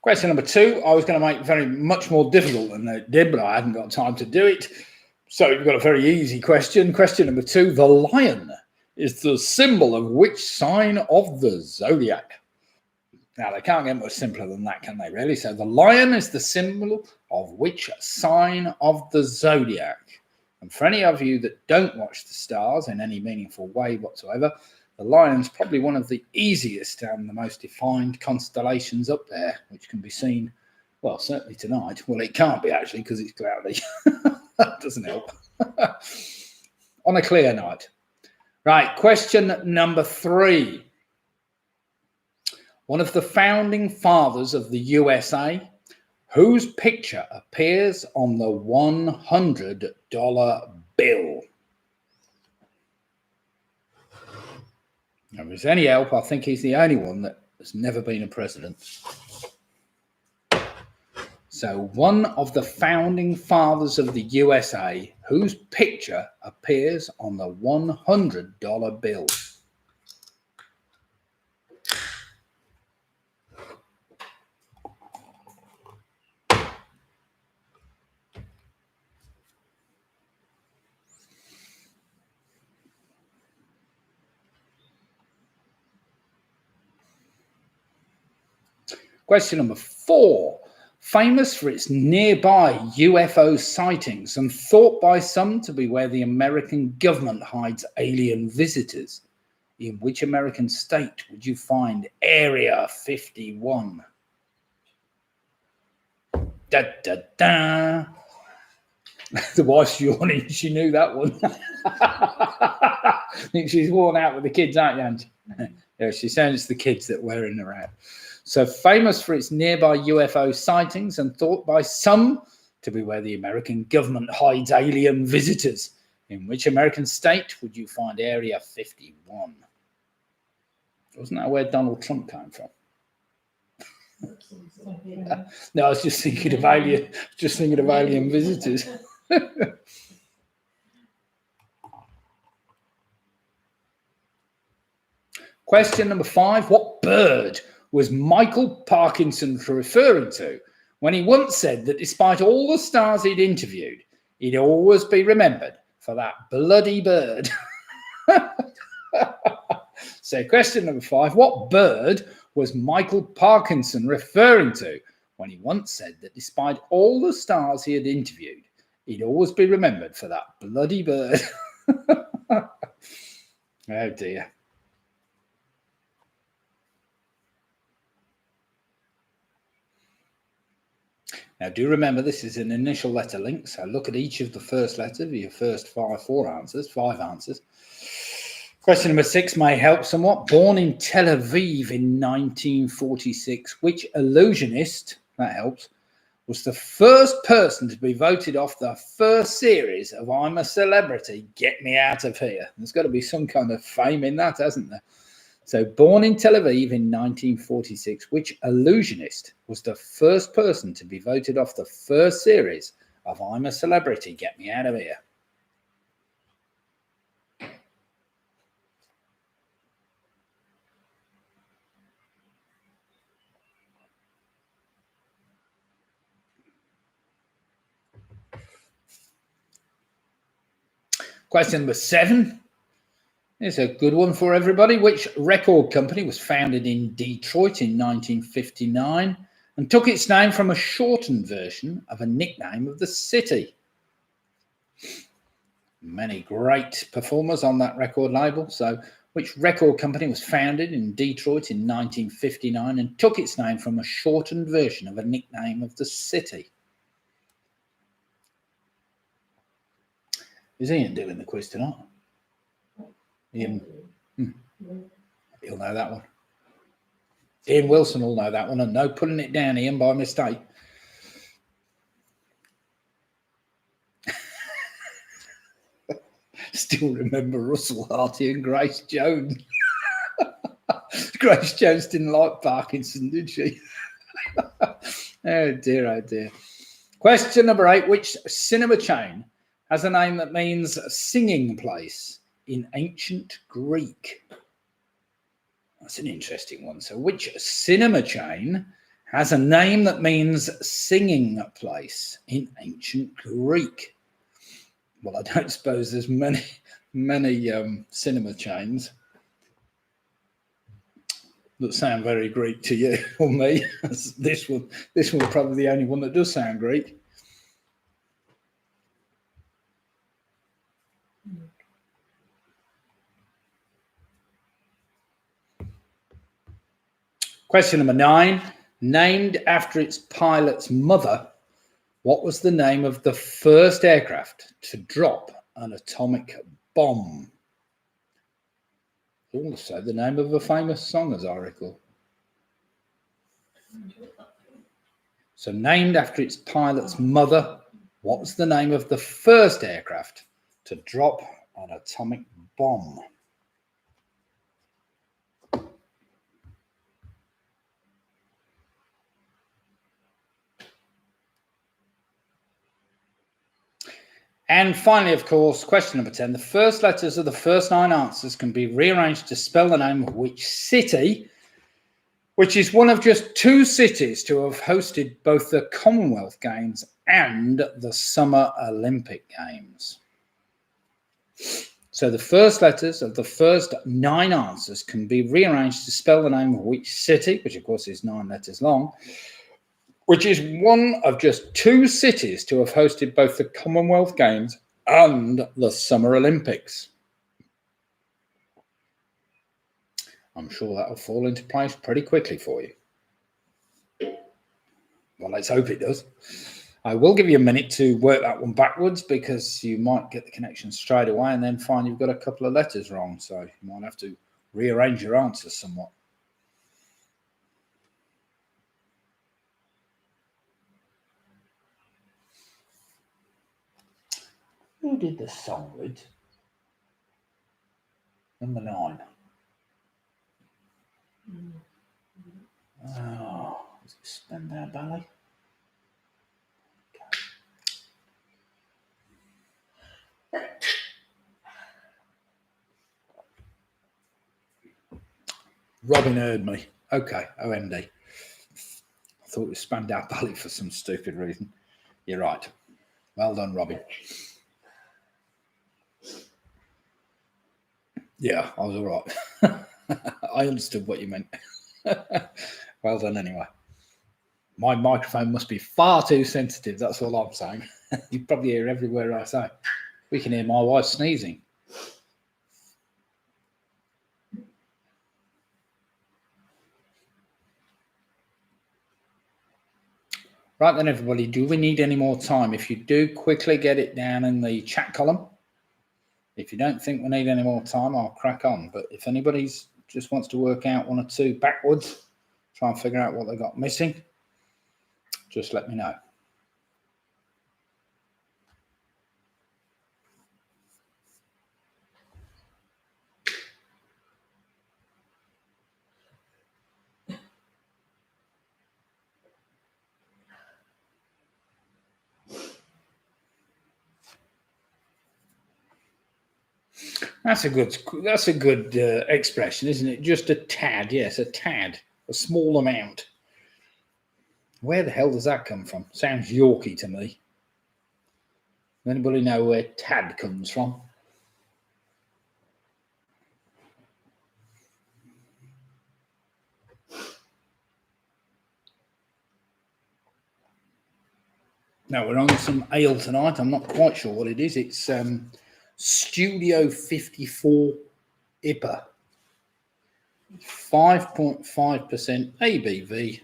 Question number two, I was going to make very much more difficult than it did, but I hadn't got time to do it. So you've got a very easy question. Question number two, the lion is the symbol of which sign of the zodiac? Now, they can't get much simpler than that, can they, really? So the lion is the symbol of which sign of the zodiac? And for any of you that don't watch the stars in any meaningful way whatsoever, the lion's probably one of the easiest and the most defined constellations up there, which can be seen, well, certainly tonight. Well, it can't be, actually, because it's cloudy. That doesn't help. On a clear night. Right, question number three. One of the founding fathers of the USA, whose picture appears on the $100 bill? If there's any help, I think he's the only one that has never been a president. So one of the founding fathers of the USA, whose picture appears on the $100 bill? Question number four. Famous for its nearby UFO sightings and thought by some to be where the American government hides alien visitors, in which American state would you find Area 51? Da, da, da. The wife's yawning. She knew that one. I think she's worn out with the kids, aren't you? Yeah, she's saying it's the kids that wearing her out. So famous for its nearby UFO sightings and thought by some to be where the American government hides alien visitors. In which American state would you find Area 51? Wasn't that where Donald Trump came from? No, I was just thinking of alien visitors. Question number five. What bird was Michael Parkinson referring to when he once said that despite all the stars he'd interviewed, he'd always be remembered for that bloody bird? So question number five. What bird was Michael Parkinson referring to when he once said that despite all the stars he had interviewed, he'd always be remembered for that bloody bird? Oh dear. Now, do remember this is an initial letter link, so look at each of the first letter of your first five answers. Question number 6 may help somewhat. Born in Tel Aviv in 1946, which illusionist, that helps, was the first person to be voted off the first series of I'm a Celebrity, Get Me Out of Here? There's got to be some kind of fame in that, hasn't there? So, born in Tel Aviv in 1946, which illusionist was the first person to be voted off the first series of I'm a Celebrity, Get Me Out of Here? Question number 7 is a good one for everybody. Which record company was founded in Detroit in 1959 and took its name from a shortened version of a nickname of the city? Many great performers on that record label. So, which record company was founded in Detroit in 1959 and took its name from a shortened version of a nickname of the city? Is Ian doing the quiz tonight? Ian, he'll know that one. Ian Wilson will know that one, and no putting it down, Ian, by mistake. Still remember Russell Harty and Grace Jones. Grace Jones didn't like Parkinson, did she? Oh dear, oh dear. Question number 8. Which cinema chain has a name that means singing place in ancient Greek? That's an interesting one. So, which cinema chain has a name that means singing place in ancient Greek? Well, I don't suppose there's many cinema chains that sound very Greek to you or me. This one probably the only one that does sound Greek. Question number 9. Named after its pilot's mother, what was the name of the first aircraft to drop an atomic bomb? Also the name of a famous song, as I recall. So, named after its pilot's mother, what was the name of the first aircraft to drop an atomic bomb? And finally, of course, question number 10. The first letters of the first 9 answers can be rearranged to spell the name of which city, which is one of just 2 cities to have hosted both the Commonwealth Games and the Summer Olympic Games. So the first letters of the first 9 answers can be rearranged to spell the name of which city, which of course is 9 letters long, which is one of just 2 cities to have hosted both the Commonwealth Games and the Summer Olympics. I'm sure that will fall into place pretty quickly for you. Well, let's hope it does. I will give you a minute to work that one backwards because you might get the connection straight away and then find you've got a couple of letters wrong. So you might have to rearrange your answers somewhat. Who did the song with? Number 9. Oh, was it Spandau Ballet? Okay. Robin heard me. Okay, OMD. I thought it was Spandau Ballet for some stupid reason. You're right. Well done, Robin. Yeah, I was all right. I understood what you meant. Well done anyway. My microphone must be far too sensitive. That's all I'm saying. You probably hear every word I say. We can hear my wife sneezing. Right then, everybody, do we need any more time? If you do, quickly get it down in the chat column. If you don't think we need any more time, I'll crack on. But if anybody's just wants to work out one or two backwards, try and figure out what they got missing, just let me know. That's a good expression, isn't it? Just a tad, yes, a tad, a small amount. Where the hell does that come from? Sounds Yorkie to me. Anybody know where tad comes from? Now we're on some ale tonight. I'm not quite sure what it is. It's Studio 54 IPA, 5.5% ABV.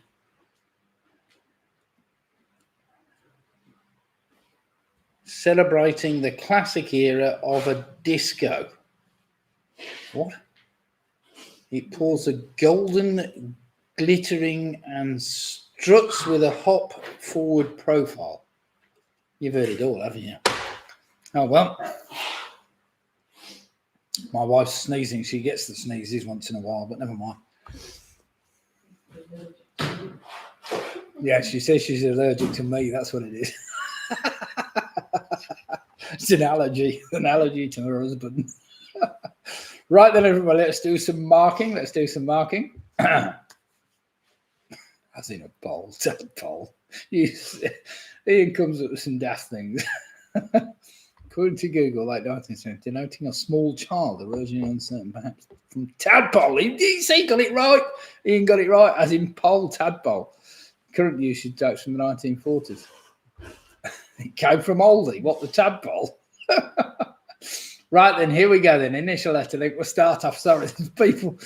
Celebrating the classic era of a disco. What? It pours a golden, glittering, and struts with a hop forward profile. You've heard it all, haven't you? Oh, well. My wife's sneezing. She gets the sneezes once in a while, but never mind. Yeah, she says she's allergic to me. That's what it is. It's an allergy to her husband. Right then, everybody, let's do some marking. As in a poll. Ian comes up with some daft things. According to Google, like 1970, denoting a small child, originally uncertain, perhaps from tadpole. He got it right. Ian got it right, as in pole, tadpole. Current usage dates from the 1940s. It came from Aldi. What, the tadpole? Right then, here we go then. Initial letter link. We'll start off. Sorry, people,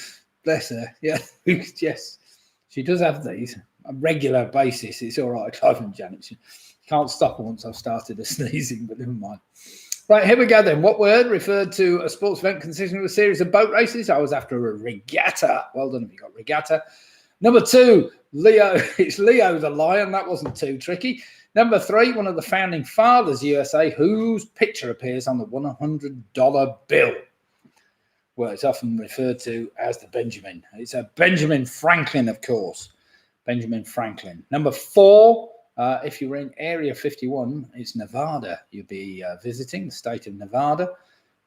bless her. Yeah, yes, she does have these on a regular basis. It's all right, Clive and Janet. She can't stop her once I've started her sneezing, but never mind. Right, here we go then. What word referred to a sports event consisting of a series of boat races? I was after a regatta. Well done if you got regatta. Number 2, Leo. It's Leo the lion. That wasn't too tricky. Number 3, one of the founding fathers, USA, whose picture appears on the $100 bill. Well, it's often referred to as the Benjamin. It's a Benjamin Franklin, of course. Benjamin Franklin. Number 4, if you were in Area 51, it's Nevada. You'll be visiting the state of Nevada.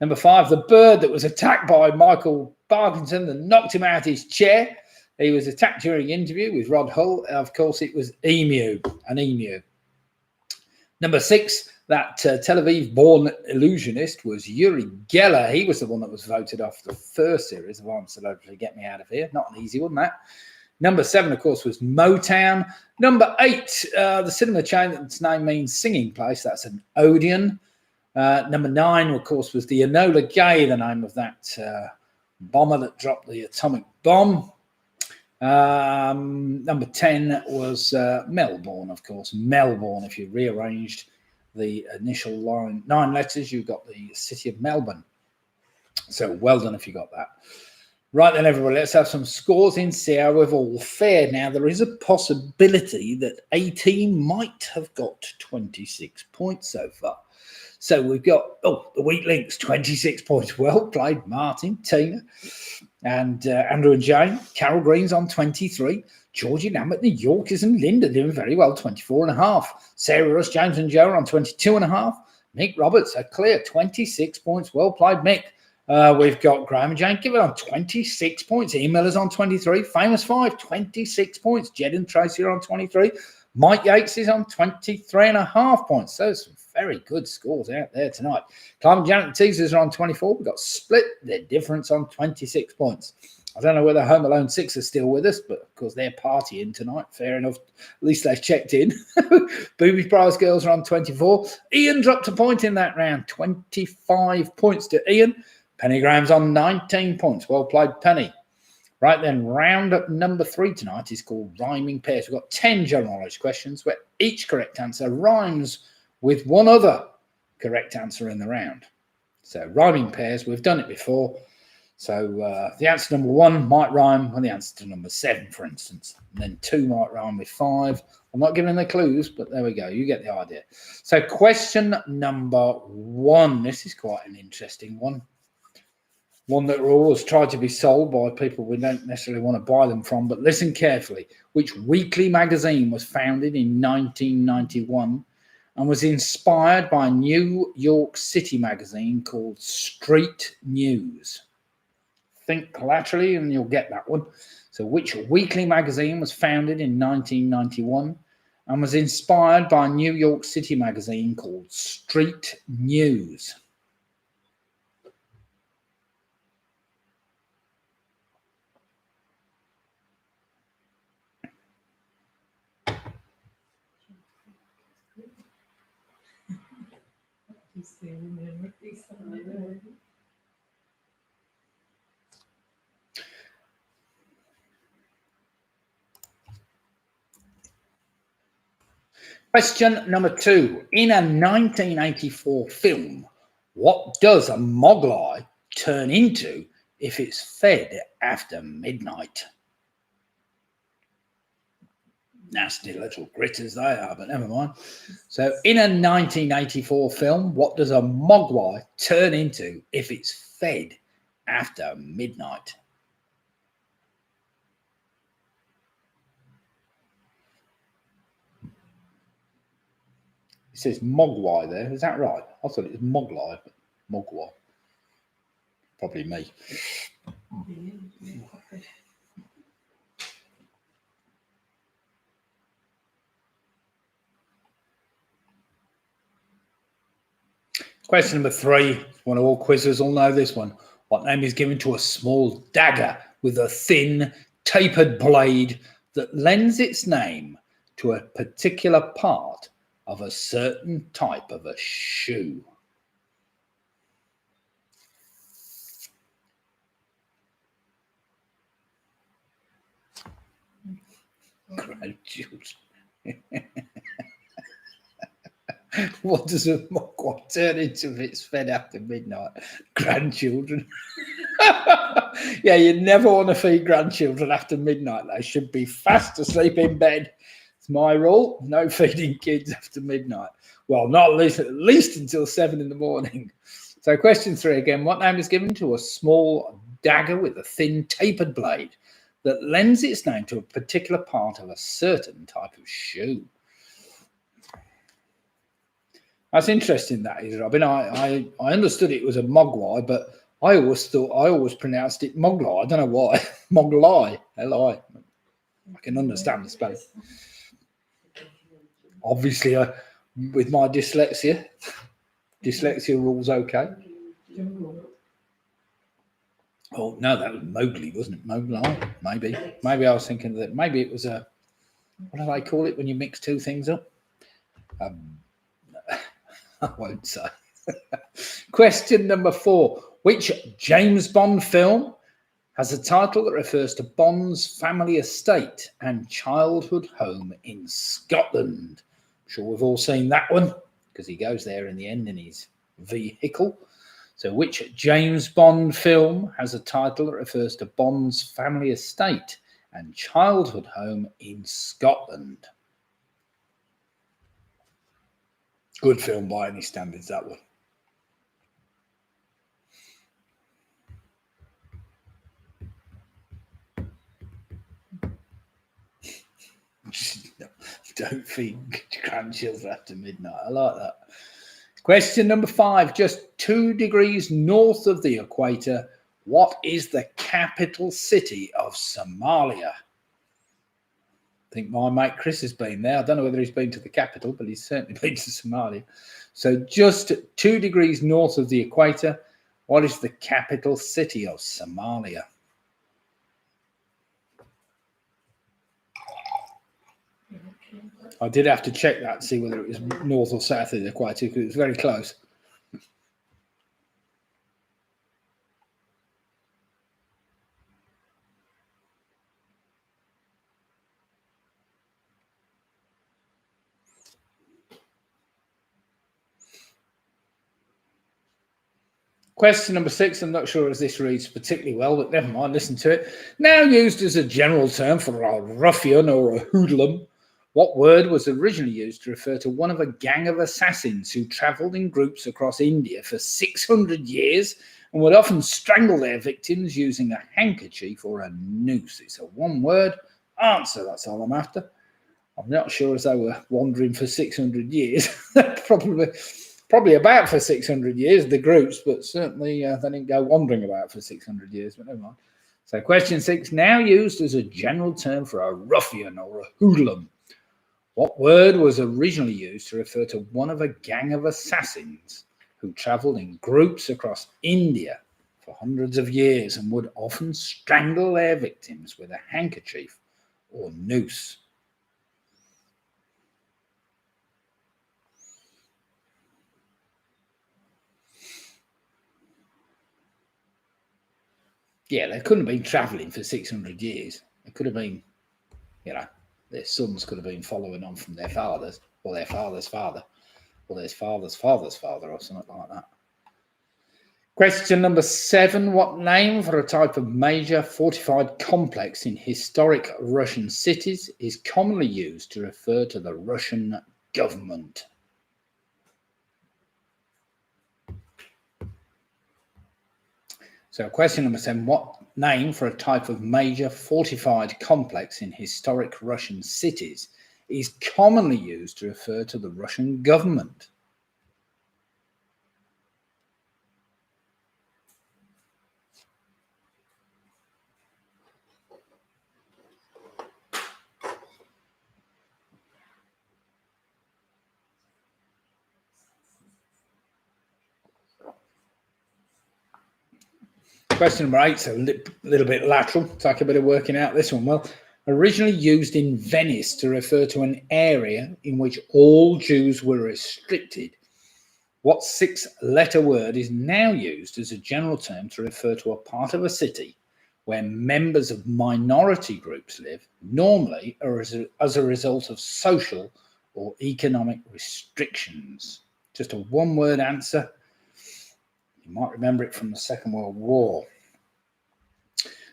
Number 5, the bird that was attacked by Michael Parkinson and knocked him out his chair. He was attacked during an interview with Rod Hull. Of course, it was emu, an emu. Number 6, that Tel Aviv-born illusionist was Uri Geller. He was the one that was voted off the first series of I'm Celebrity, Get Me Out of Here. Not an easy one, that. Number 7, of course, was Motown. Number 8, the cinema chain that's name means singing place. That's an Odeon. Number 9, of course, was the Enola Gay, the name of that bomber that dropped the atomic bomb. Number 10 was Melbourne, of course. Melbourne, if you rearranged the initial 9 letters, you got the city of Melbourne. So well done if you got that. Right then, everybody, let's have some scores in, see how we've all fared. Now, there is a possibility that a team might have got 26 points so far. So we've got, the weak links, 26 points. Well played, Martin, Tina, and Andrew and Jane. Carol Green's on 23. Georgie Lambert, the Yorkers and Linda doing very well, 24.5. Sarah Russ, James and Joe are on 22.5. Mick Roberts, a clear 26 points. Well played, Mick. We've got Graham and Jane Given on 26 points. Ian Miller's on 23. Famous 5, 26 points. Jed and Tracy are on 23. Mike Yates is on 23.5 points. Those some very good scores out there tonight. Clive and Janet and Teasers are on 24. We've got Split their difference on 26 points. I don't know whether Home Alone 6 is still with us, but of course they're partying tonight. Fair enough. At least they've checked in. Boobies Prize Girls are on 24. Ian dropped a point in that round. 25 points to Ian. Penny Graham's on 19 points. Well played, Penny. Right then, roundup number 3 tonight is called Rhyming Pairs. We've got 10 general knowledge questions where each correct answer rhymes with one other correct answer in the round. So rhyming pairs, we've done it before. So the answer number 1 might rhyme with the answer to number 7, for instance. And then 2 might rhyme with 5. I'm not giving the clues, but there we go. You get the idea. So question number 1. This is quite an interesting one. One that will always try to be sold by people we don't necessarily want to buy them from, but listen carefully. Which weekly magazine was founded in 1991 and was inspired by a New York City magazine called Street News? Think laterally and you'll get that one. So which weekly magazine was founded in 1991 and was inspired by a New York City magazine called Street News? Question number 2. In a 1984 film, what does a mogwai turn into if it's fed after midnight? Nasty little critters they are, but never mind. So in a 1984 film, what does a mogwai turn into if it's fed after midnight? It says mogwai there. Is that right? I thought it was moglai, but mogwai. Probably me. Question number 3. One of all quizzers will know this one. What name is given to a small dagger with a thin, tapered blade that lends its name to a particular part of a certain type of a shoe? Grandchildren. What does a mogwai turn into if it's fed after midnight? Grandchildren. Yeah, you never want to feed grandchildren after midnight. They should be fast asleep in bed. It's my rule. No feeding kids after midnight. Well, not at least until 7 in the morning. So question 3 again. What name is given to a small dagger with a thin tapered blade that lends its name to a particular part of a certain type of shoe? That's interesting, that is, Robin. I understood it was a mogwai, but I always pronounced it moglai. I don't know why. Moglai, L-I. I can understand the spelling. Obviously, with my dyslexia rules okay. Oh no, that was Mowgli, wasn't it? Moglai, maybe. Maybe I was thinking that maybe it was a, what do they call it when you mix two things up? I won't say. Question number 4. Which James Bond film has a title that refers to Bond's family estate and childhood home in Scotland? I'm sure we've all seen that one because he goes there in the end in his vehicle. So which James Bond film has a title that refers to Bond's family estate and childhood home in Scotland? Good film by any standards, that one. Don't feed grandchildren after midnight. I like that. Question number 5. Just 2 degrees north of the equator, what is the capital city of Somalia? I think my mate Chris has been there. I don't know whether he's been to the capital, but he's certainly been to Somalia. So just 2 degrees north of the equator, what is the capital city of Somalia? I did have to check that to see whether it was north or south of the equator because it was very close. Question number 6, I'm not sure as this reads particularly well, but never mind, listen to it. Now used as a general term for a ruffian or a hoodlum, what word was originally used to refer to one of a gang of assassins who travelled in groups across India for 600 years and would often strangle their victims using a handkerchief or a noose? It's a one-word answer, that's all I'm after. I'm not sure as they were wandering for 600 years. Probably about for 600 years, the groups, but certainly they didn't go wandering about for 600 years, but never mind. So question 6, now used as a general term for a ruffian or a hoodlum. What word was originally used to refer to one of a gang of assassins who travelled in groups across India for hundreds of years and would often strangle their victims with a handkerchief or noose? Yeah, they couldn't have been travelling for 600 years. It could have been, their sons could have been following on from their fathers, or their father's father, or their father's father's father, or something like that. Question number 7. What name for a type of major fortified complex in historic Russian cities is commonly used to refer to the Russian government? So question number 7, what name for a type of major fortified complex in historic Russian cities is commonly used to refer to the Russian government? Question number 8, so a little bit lateral. Take a bit of working out this one. Well, originally used in Venice to refer to an area in which all Jews were restricted, what 6-letter word is now used as a general term to refer to a part of a city where members of minority groups live, normally as a result of social or economic restrictions? Just a one-word answer. You might remember it from the Second World War.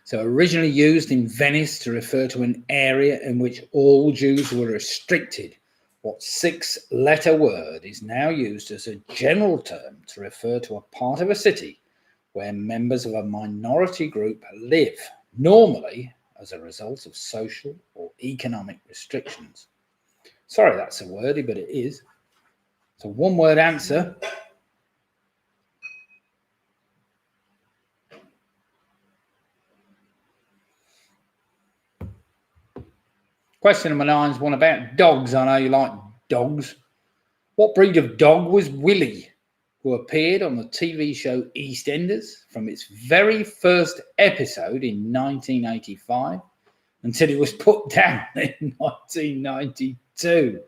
So originally used in Venice to refer to an area in which all Jews were restricted, what 6-letter word is now used as a general term to refer to a part of a city where members of a minority group live, normally as a result of social or economic restrictions? Sorry, that's a wordy, but it is. It's a one-word answer. Question number 9 is one about dogs. I know you like dogs. What breed of dog was Willie, who appeared on the TV show EastEnders from its very first episode in 1985 until it was put down in 1992?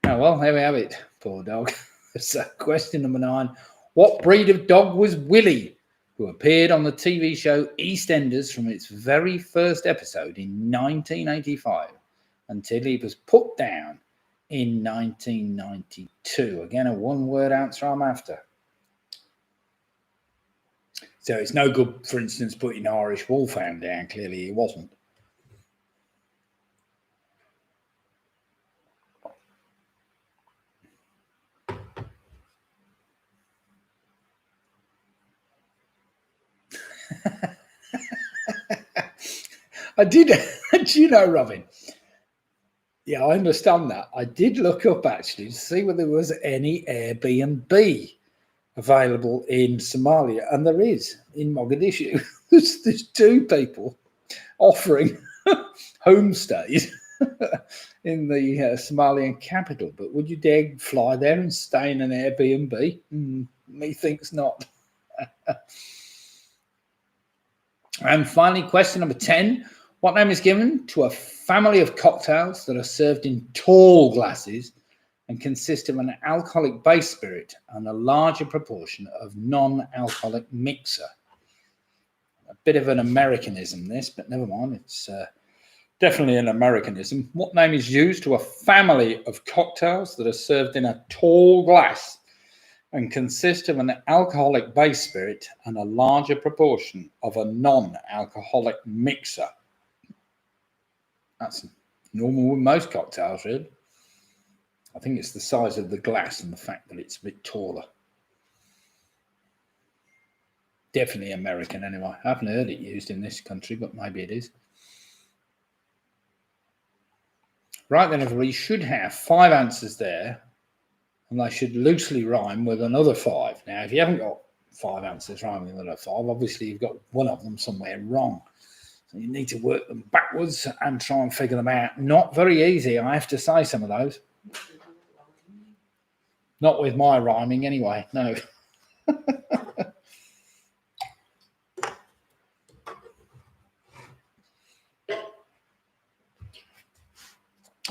Oh, well, there we have it. Poor dog. So question number 9. What breed of dog was Willie, who appeared on the TV show EastEnders from its very first episode in 1985 until he was put down in 1992? Again, a one-word answer I'm after. So it's no good, for instance, putting Irish Wolfhound down. Clearly he wasn't. I did, do you know, Robin? Yeah, I understand that. I did look up actually to see whether there was any Airbnb available in Somalia, and there is in Mogadishu. There's 2 people offering homestays in the Somalian capital. But would you dare fly there and stay in an Airbnb? Methinks not. And finally, question number 10. What name is given to a family of cocktails that are served in tall glasses and consist of an alcoholic base spirit and a larger proportion of non-alcoholic mixer? A bit of an Americanism, this, but never mind. It's definitely an Americanism. What name is used to a family of cocktails that are served in a tall glass and consist of an alcoholic base spirit and a larger proportion of a non-alcoholic mixer. That's normal with most cocktails, really. I think it's the size of the glass and the fact that it's a bit taller. Definitely American anyway. I haven't heard it used in this country, but maybe it is. Right then, everybody should have 5 answers there, and they should loosely rhyme with another 5. Now, if you haven't got 5 answers rhyming with another 5, obviously you've got one of them somewhere wrong. So you need to work them backwards and try and figure them out. Not very easy, I have to say, some of those. Not with my rhyming anyway, no.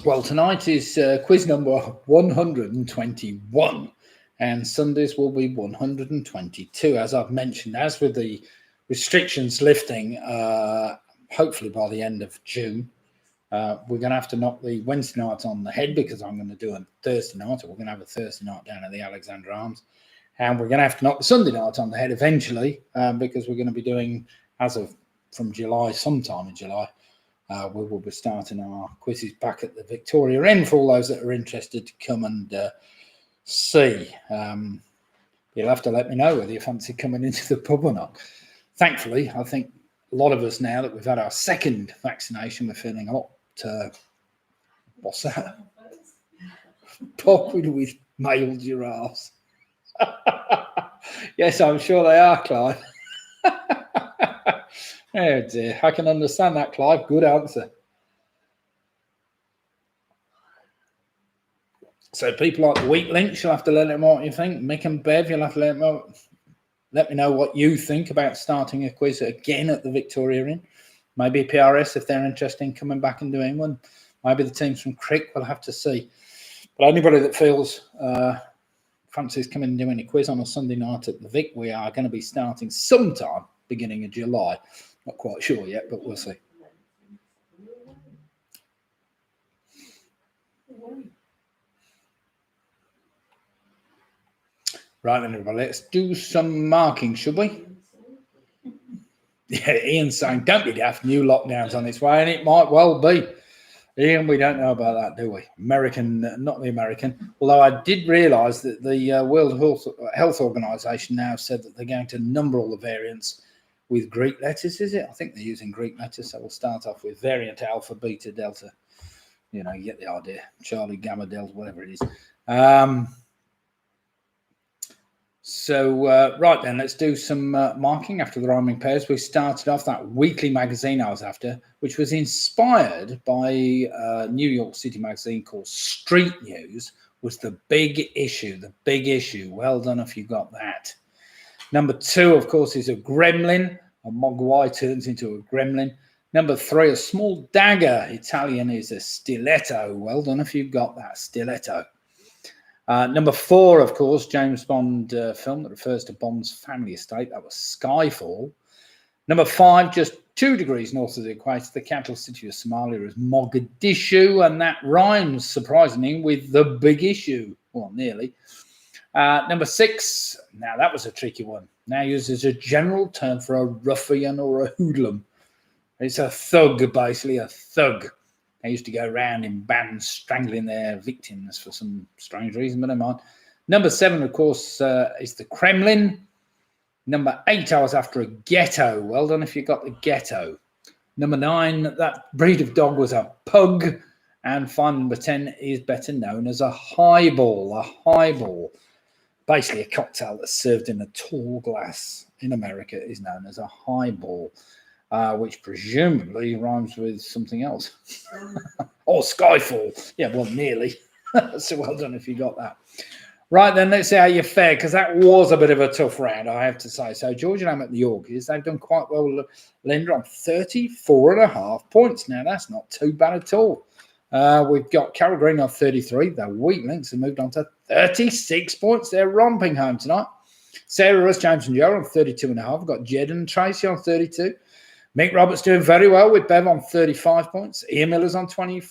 Well, tonight is quiz number 121, and Sundays will be 122, as I've mentioned. As with the restrictions lifting, hopefully by the end of June, we're going to have to knock the Wednesday night on the head, because I'm going to do a Thursday night, or we're going to have a Thursday night down at the Alexander Arms, and we're going to have to knock the Sunday night on the head eventually, because we're going to be doing, as of from July, sometime in July, we will be starting our quizzes back at the Victoria Inn for all those that are interested to come and see. You'll have to let me know whether you fancy coming into the pub or not. Thankfully, I think a lot of us, now that we've had our second vaccination, we're feeling a lot, what's that? Popular with male giraffes. Yes, I'm sure they are, Clive. Oh dear, I can understand that, Clive. Good answer. So people like the Weak Links, you'll have to let them know what you think. Mick and Bev, you'll have to let me know what you think about starting a quiz again at the Victoria Inn. Maybe PRS if they're interested in coming back and doing one. Maybe the teams from Crick, we'll have to see. But anybody that feels fancies coming and doing a quiz on a Sunday night at the Vic, we are going to be starting sometime beginning of July. Not quite sure yet, but we'll see. Right then, everybody, let's do some marking, should we? Yeah, Ian's saying, don't be daft, new lockdowns on its way, and it might well be. Ian, we don't know about that, do we? American, not the American. Although I did realise that the World Health Organization now said that they're going to number all the variants with Greek letters, is it? I think they're using Greek letters, so we'll start off with variant alpha, beta, delta. You know, you get the idea. Charlie, gamma, delta, whatever it is. Right then, let's do some marking after the rhyming pairs. We started off that weekly magazine I was after, which was inspired by a New York City magazine called Street News, was the big issue, Well done if you got that. Number 2, of course, is a gremlin. A mogwai turns into a gremlin. Number 3, a small dagger. Italian is a stiletto. Well done if you've got that, stiletto. Number 4, of course, James Bond film that refers to Bond's family estate. That was Skyfall. Number 5, just 2 degrees north of the equator, the capital city of Somalia is Mogadishu, and that rhymes, surprisingly, with the big issue. Well, nearly. Number 6, now that was a tricky one. Now used as a general term for a ruffian or a hoodlum. It's a thug, basically, a thug. They used to go around in bands strangling their victims for some strange reason, but never mind. Number 7, of course, is the Kremlin. Number 8, I was after a ghetto. Well done if you got the ghetto. Number 9, that breed of dog was a pug. And final number 10 is better known as a highball. A highball, basically a cocktail that's served in a tall glass in America, is known as a highball. Which presumably rhymes with something else. Or Skyfall. Yeah, well, nearly. So well done if you got that. Right, then let's see how you fare, because that was a bit of a tough round, I have to say. So George and I'm at the Yorkies. They've done quite well, Linda, on 34.5 points. Now, that's not too bad at all. We've got Carol Green on 33. The Wheat Links have moved on to 36 points. They're romping home tonight. Sarah, Russ, James and Joe on 32.5. We've got Jed and Tracy on 32. Mick Roberts doing very well with Bev on 35 points. Ian Miller's on 25.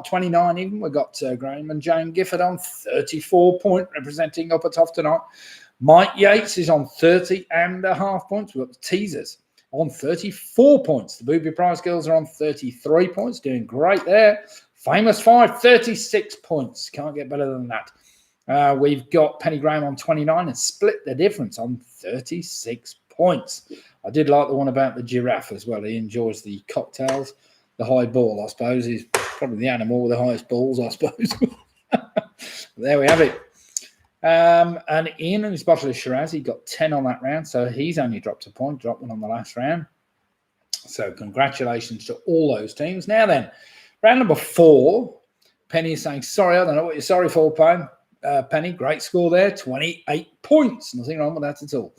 29 even. We've got Graham and Jane Gifford on 34 point, representing Upper Toft tonight. Mike Yates is on 30.5 points. We've got the Teasers on 34 points. The Booby Prize Girls are on 33 points, doing great there. Famous Five, 36 points. Can't get better than that. We've got Penny Graham on 29 and Split the Difference on 36 points. I did like the one about the giraffe as well. He enjoys the cocktails. The high ball, I suppose, is probably the animal with the highest balls, I suppose. There we have it. And Ian and his bottle of Shiraz, he got 10 on that round, so he's only dropped a point, dropped one on the last round. So congratulations to all those teams. Now then, round number 4, Penny is saying, sorry, I don't know what you're sorry for, Penny. Great score there, 28 points. Nothing wrong with that at all.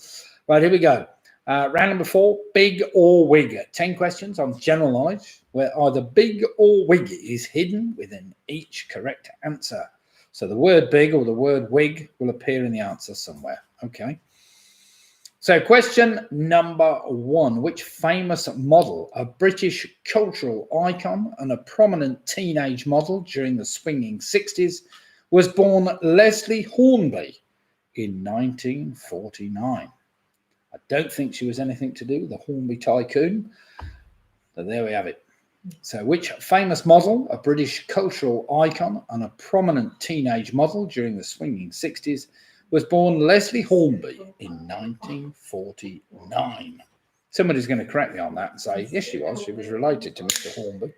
Right, here we go. Round number 4, big or wig. 10 questions on general knowledge, where either big or wig is hidden within each correct answer. So the word big or the word wig will appear in the answer somewhere. Okay. So question number 1. Which famous model, a British cultural icon and a prominent teenage model during the swinging 60s, was born Leslie Hornby in 1949? I don't think she was anything to do with the Hornby tycoon. So there we have it. So which famous model, a British cultural icon and a prominent teenage model during the swinging 60s, was born Leslie Hornby in 1949? Somebody's going to correct me on that and say, yes, she was. She was related to Mr. Hornby.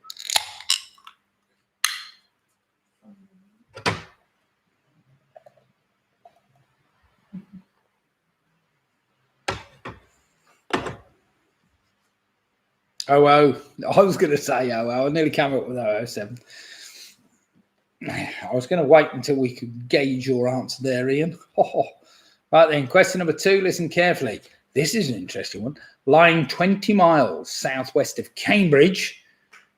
Oh, I was going to say I nearly came up with 007. I was going to wait until we could gauge your answer there, Ian. Right then, question number 2, listen carefully. This is an interesting one. Lying 20 miles southwest of Cambridge,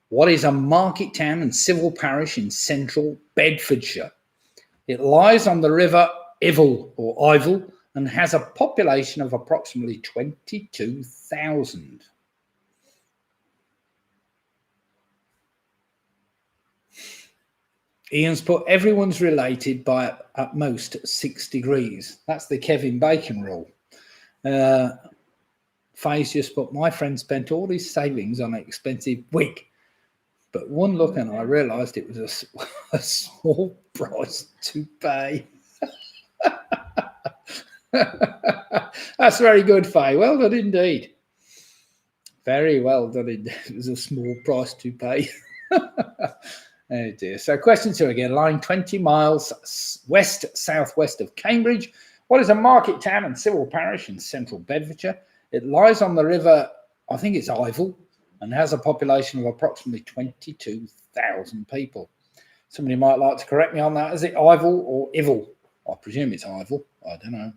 what is a market town and civil parish in central Bedfordshire? It lies on the river Ivel and has a population of approximately 22,000. Ian's put everyone's related by at most 6 degrees. That's the Kevin Bacon rule. Faye's just put, my friend spent all his savings on an expensive wig, but one look and I realised it was a small price to pay. That's very good, Faye. Well done indeed. Very well done indeed. It was a small price to pay. Oh dear. So question 2 again. Lying 20 miles southwest of Cambridge, what is a market town and civil parish in central Bedfordshire? It lies on the river, I think it's Ivel, and has a population of approximately 22,000 people. Somebody might like to correct me on that. Is it Ivel or Ivel? I presume it's Ivel. I don't know.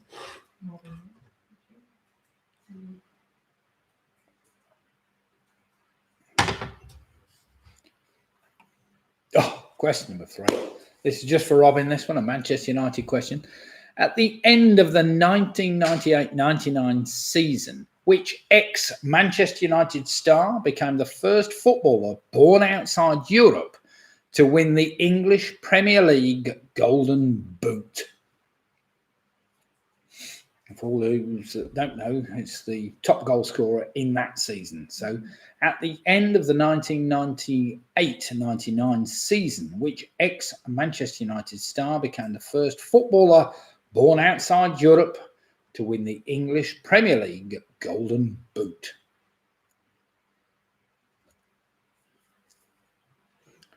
Oh, question number 3. This is just for Robin, this one, a Manchester United question. At the end of the 1998-99 season, which ex-Manchester United star became the first footballer born outside Europe to win the English Premier League Golden Boot? For all those that don't know, it's the top goal scorer in that season. So at the end of the 1998-99 season, which ex-Manchester United star became the first footballer born outside Europe to win the English Premier League Golden Boot?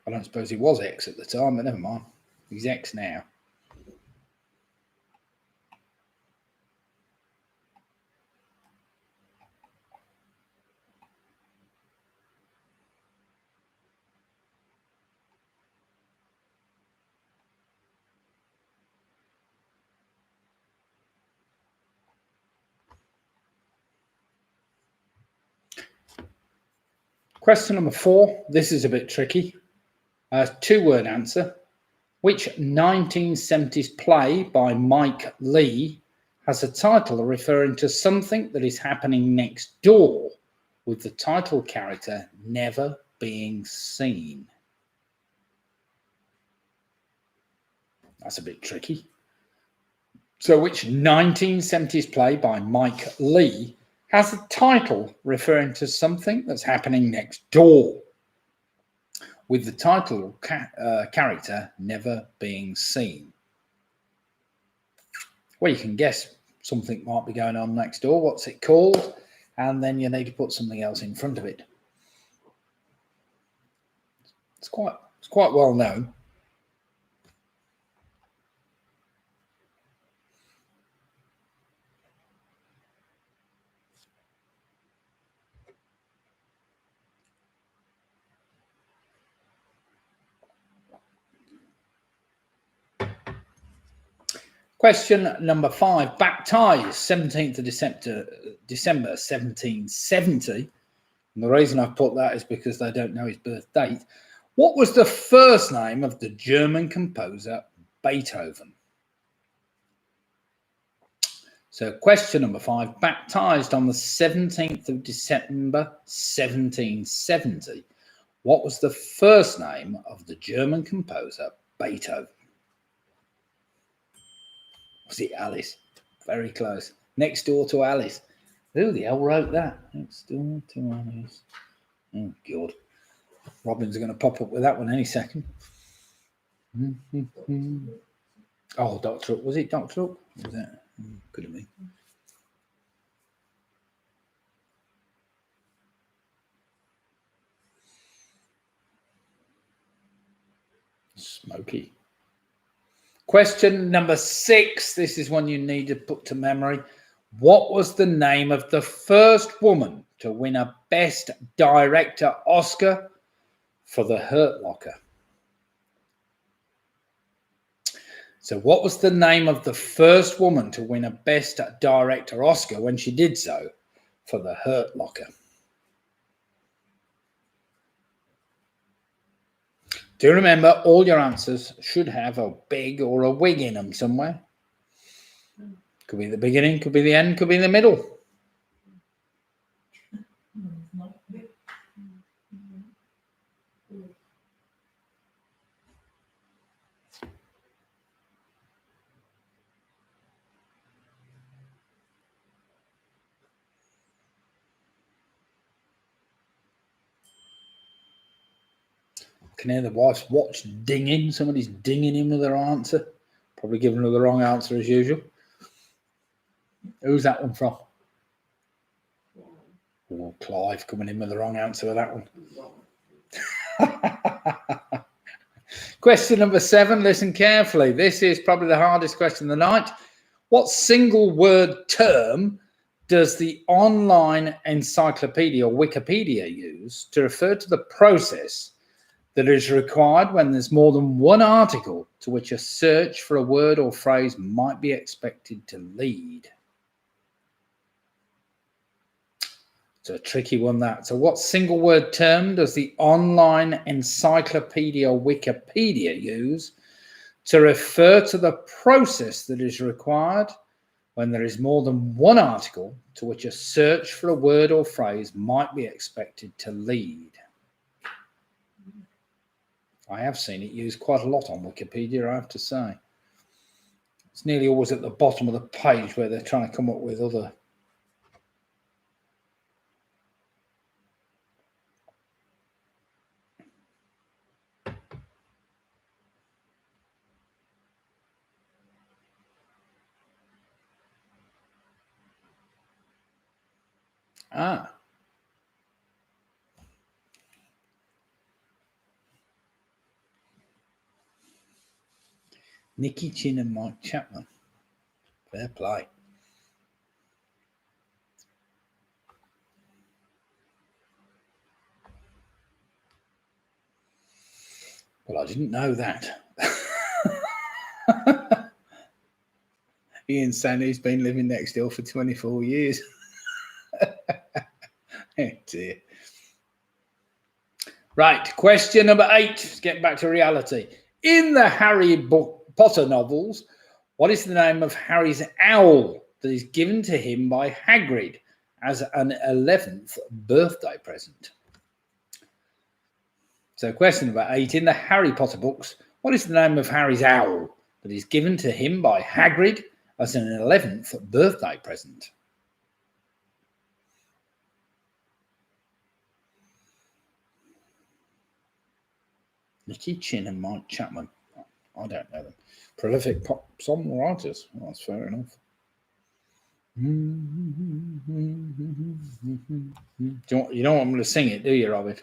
I don't suppose he was ex at the time, but never mind. He's ex now. Question number 4. This is a bit tricky. 2-word answer. Which 1970s play by Mike Leigh has a title referring to something that is happening next door, with the title character never being seen? That's a bit tricky. So which 1970s play by Mike Leigh has a title referring to something that's happening next door, with the title character never being seen? Well, you can guess something might be going on next door. What's it called? And then you need to put something else in front of it. It's quite well known. Question number 5. Baptized 17th of December 1770. And the reason I've put that is because they don't know his birth date. What was the first name of the German composer Beethoven? So question number 5. Baptized on the 17th of December 1770. What was the first name of the German composer Beethoven? Was it Alice? Very close. Next door to Alice. Who the hell wrote that? Next door to Alice. Oh, God. Robin's going to pop up with that one any second. Oh, Dr. Hook. Was it Dr. Hook? Was that? Could have been. Smoky. Question number 6. This is one you need to put to memory. What was the name of the first woman to win a Best Director Oscar for The Hurt Locker? So what was the name of the first woman to win a Best Director Oscar when she did so for The Hurt Locker? Do remember, all your answers should have a big or a wig in them somewhere. Could be the beginning, could be the end, could be in the middle. I can hear the wife's watch dinging. Somebody's dinging him with their answer. Probably giving her the wrong answer as usual. Who's that one from? Oh, Clive coming in with the wrong answer with that one. Question number 7. Listen carefully. This is probably the hardest question of the night. What single word term does the online encyclopedia or Wikipedia use to refer to the process that is required when there's more than one article to which a search for a word or phrase might be expected to lead? It's a tricky one, that. So what single word term does the online encyclopedia Wikipedia use to refer to the process that is required when there is more than one article to which a search for a word or phrase might be expected to lead? I have seen it used quite a lot on Wikipedia, I have to say. It's nearly always at the bottom of the page where they're trying to come up with other. Nicky Chin and Mike Chapman. Fair play. Well, I didn't know that. Ian saying he's been living next door for 24 years. Oh dear. Right, question number 8. Let's get back to reality. In the Harry Potter novels, what is the name of Harry's owl that is given to him by Hagrid as an 11th birthday present? So question number 8. In the Harry Potter books, what is the name of Harry's owl but is given to him by Hagrid as an 11th birthday present? Nicky Chin and Mike Chapman. I don't know them. Prolific pop songwriters. Well, that's fair enough. You don't want me to sing it, do you, Robin?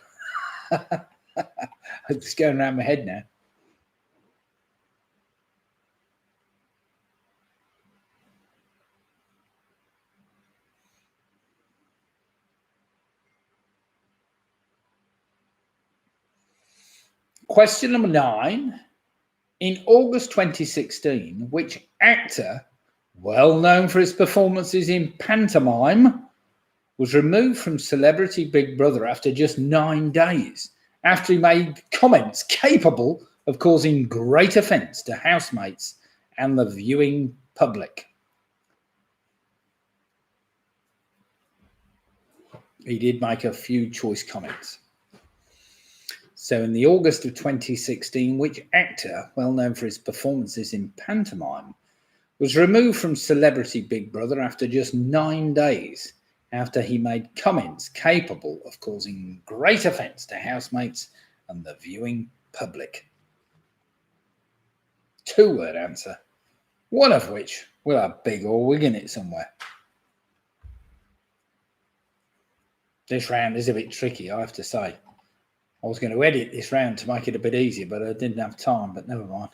It's going around my head now. Question number 9. In August 2016, which actor, well known for his performances in pantomime, was removed from Celebrity Big Brother after just 9 days, after he made comments capable of causing great offence to housemates and the viewing public? He did make a few choice comments. So in the August of 2016, which actor, well known for his performances in pantomime, was removed from Celebrity Big Brother after just 9 days, after he made comments capable of causing great offence to housemates and the viewing public? 2-word answer, one of which will have big or wig in it somewhere. This round is a bit tricky, I have to say. I was going to edit this round to make it a bit easier, but I didn't have time, but never mind.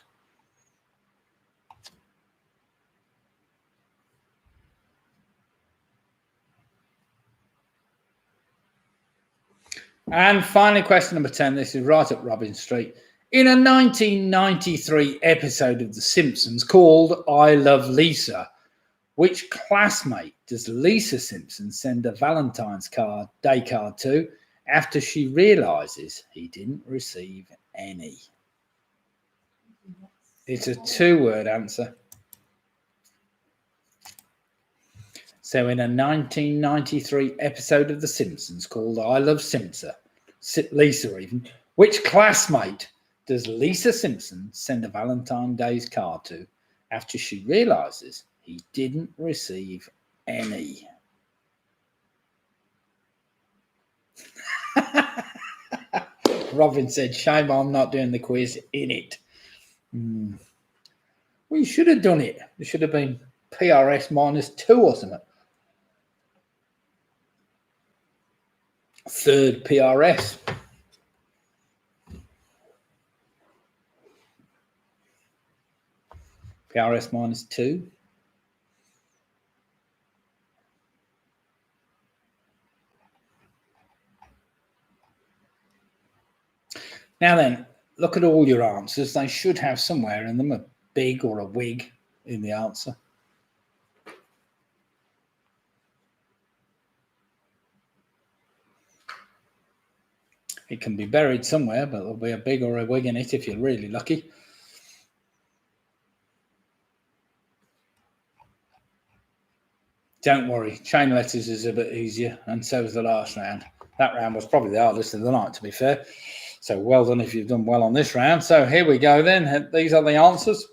And finally, question number 10. This is right up Robin Street. In a 1993 episode of The Simpsons called I Love Lisa, which classmate does Lisa Simpson send a Valentine's Day card to after she realises he didn't receive any? It's a 2-word answer. So in a 1993 episode of The Simpsons called I Love Lisa even, which classmate does Lisa Simpson send a Valentine's Day card to after she realises he didn't receive any? Robin said, shame I'm not doing the quiz in it. We should have done it. It should have been PRS -2 or something. 3rd PRS. PRS -2. Now then, look at all your answers. They should have somewhere in them a big or a wig in the answer. It can be buried somewhere, but there'll be a big or a wig in it if you're really lucky. Don't worry, chain letters is a bit easier, and so is the last round. That round was probably the hardest of the night, to be fair. So well done if you've done well on this round. So here we go then. These are the answers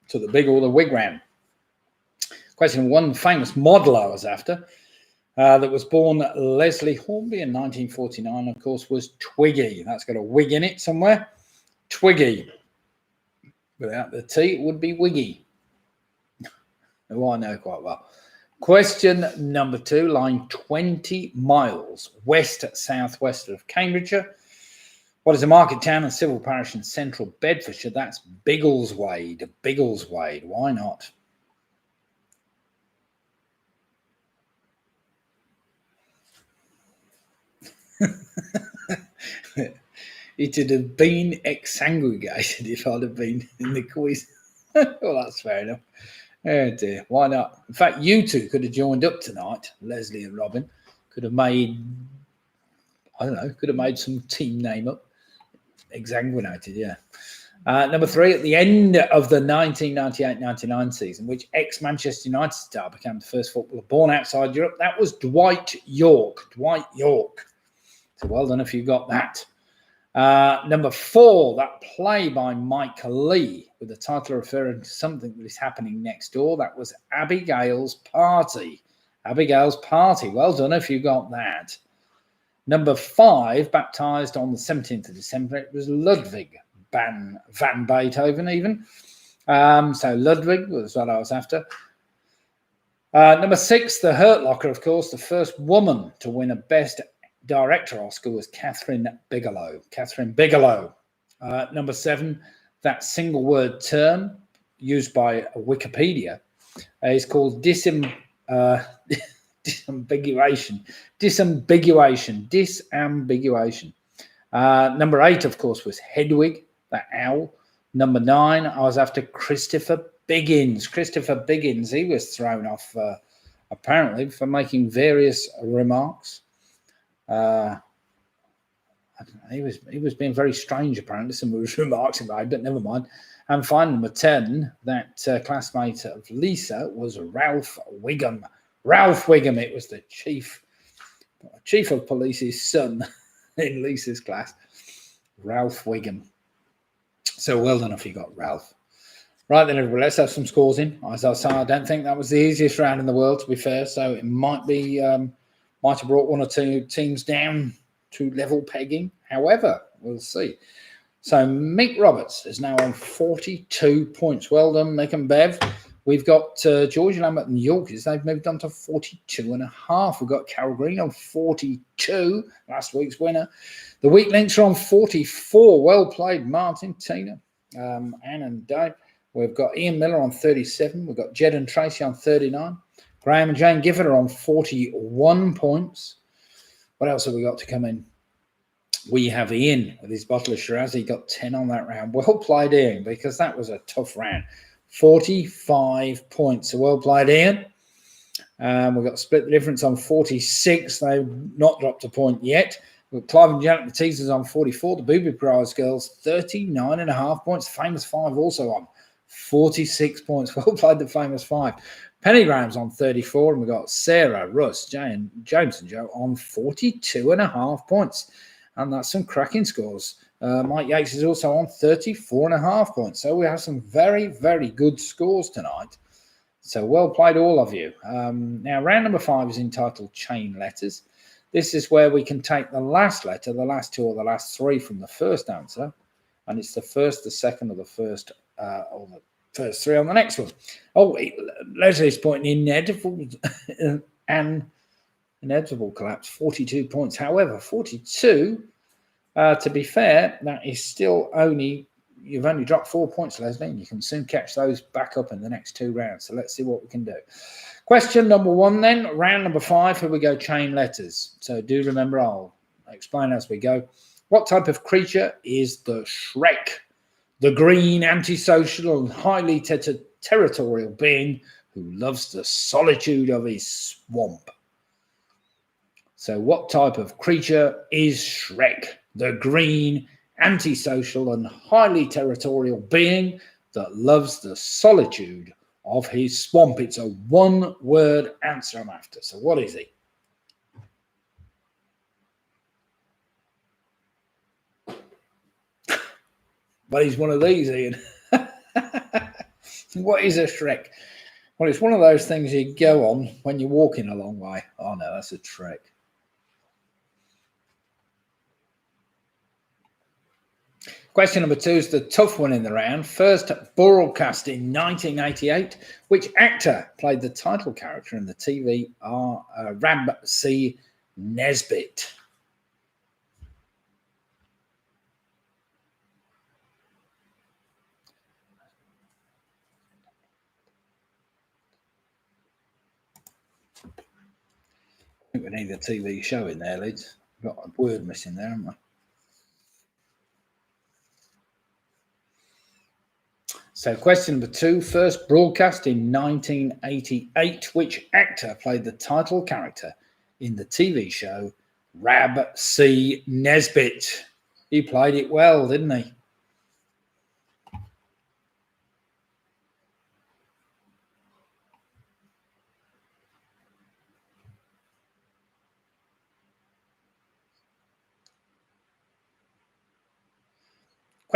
to the big or the wig round. Question 1, famous model I was after, that was born Leslie Hornby in 1949, of course, was Twiggy. That's got a wig in it somewhere. Twiggy. Without the T, it would be Wiggy, who I know quite well. Question number 2, lying 20 miles west-southwest of Cambridgeshire. What is a market town and civil parish in central Bedfordshire? That's Biggleswade. Biggleswade. Why not? It would have been exsanguinated if I'd have been in the quiz. Well, that's fair enough. Oh dear, why not? In fact, you two could have joined up tonight, Leslie and Robin. Could have made, I don't know, could have made some team name up. Exsanguinated, yeah. Number 3, at the end of the 1998-99 season, which ex-Manchester United star became the first footballer born outside Europe, that was Dwight York. Dwight York. So well done if you got that. Number 4, that play by Mike Lee with the title referring to something that is happening next door. That was Abigail's Party. Abigail's Party. Well done if you got that. Number 5, baptized on the 17th of December, it was Ludwig van Beethoven even. So Ludwig was what I was after. Number 6, The Hurt Locker, of course, the first woman to win a Best Director Oscar was Catherine Bigelow. Number 7, that single word term used by Wikipedia is called disambiguation. Number 8, of course, was Hedwig, the owl. Number 9, I was after Christopher Biggins. He was thrown off apparently for making various remarks. I don't know, he was being very strange apparently, some of his remarks he made, but never mind. And finally, number 10, that classmate of Lisa was Ralph Wiggum. It was the chief of police's son in Lisa's class, Ralph Wiggum. So well done if you got Ralph. Right then, everybody, let's have some scores in. As I say, I don't think that was the easiest round in the world, to be fair. So it might have brought one or two teams down to level pegging. However, we'll see. So Mick Roberts is now on 42 points. Well done, Mick and Bev. We've got George Lambert and Yorkies. They've moved on to 42.5. We've got Carol Green on 42, last week's winner. The Weak Links are on 44. Well played, Martin, Tina, Anne and Dave. We've got Ian Miller on 37. We've got Jed and Tracy on 39. Graham and Jane Gifford are on 41 points. What else have we got to come in? We have Ian with his bottle of Shiraz. He got 10 on that round. Well played, Ian, because that was a tough round. 45 points. So well played, Ian. We've got split the difference on 46. They've not dropped a point yet. We've got Clive and Janet Matizas on 44. The Booby Prize Girls, 39.5 points. Famous Five also on 46 points. Well played, the Famous Five. Penny Graham's on 34. And we've got Sarah, Russ, Jane, James and Joe on 42.5 points. And that's some cracking scores. Mike Yates is also on 34.5 points. So we have some very, very good scores tonight. So well played, all of you. Now, round number 5 is entitled Chain Letters. This is where we can take the last letter, the last 2 or the last 3 from the first answer. And it's the first, the second, or the first 3 on the next one. Oh, Leslie's pointing inevitable and inevitable collapse, 42 points. However, 42... to be fair, that is still you've only dropped 4 points, Leslie, and you can soon catch those back up in the next 2 rounds. So let's see what we can do. Question number 1 then, round number 5, here we go, chain letters. So do remember, I'll explain as we go. What type of creature is the Shrek? The green, antisocial, and highly territorial being who loves the solitude of his swamp. So what type of creature is Shrek? The green, antisocial, and highly territorial being that loves the solitude of his swamp. It's a one-word answer I'm after. So what is he? But he's one of these, Ian. What is a Shrek? Well, it's one of those things you go on when you're walking a long way. Oh, no, that's a trek. Question number 2 is the tough one in the round. First broadcast in 1988. Which actor played the title character in the TV Ramsay Nesbitt? I think we need a TV show in there, Lids. Got a word missing there, haven't we? So question number 2, first broadcast in 1988. Which actor played the title character in the TV show Ramsay Nesbitt? He played it well, didn't he?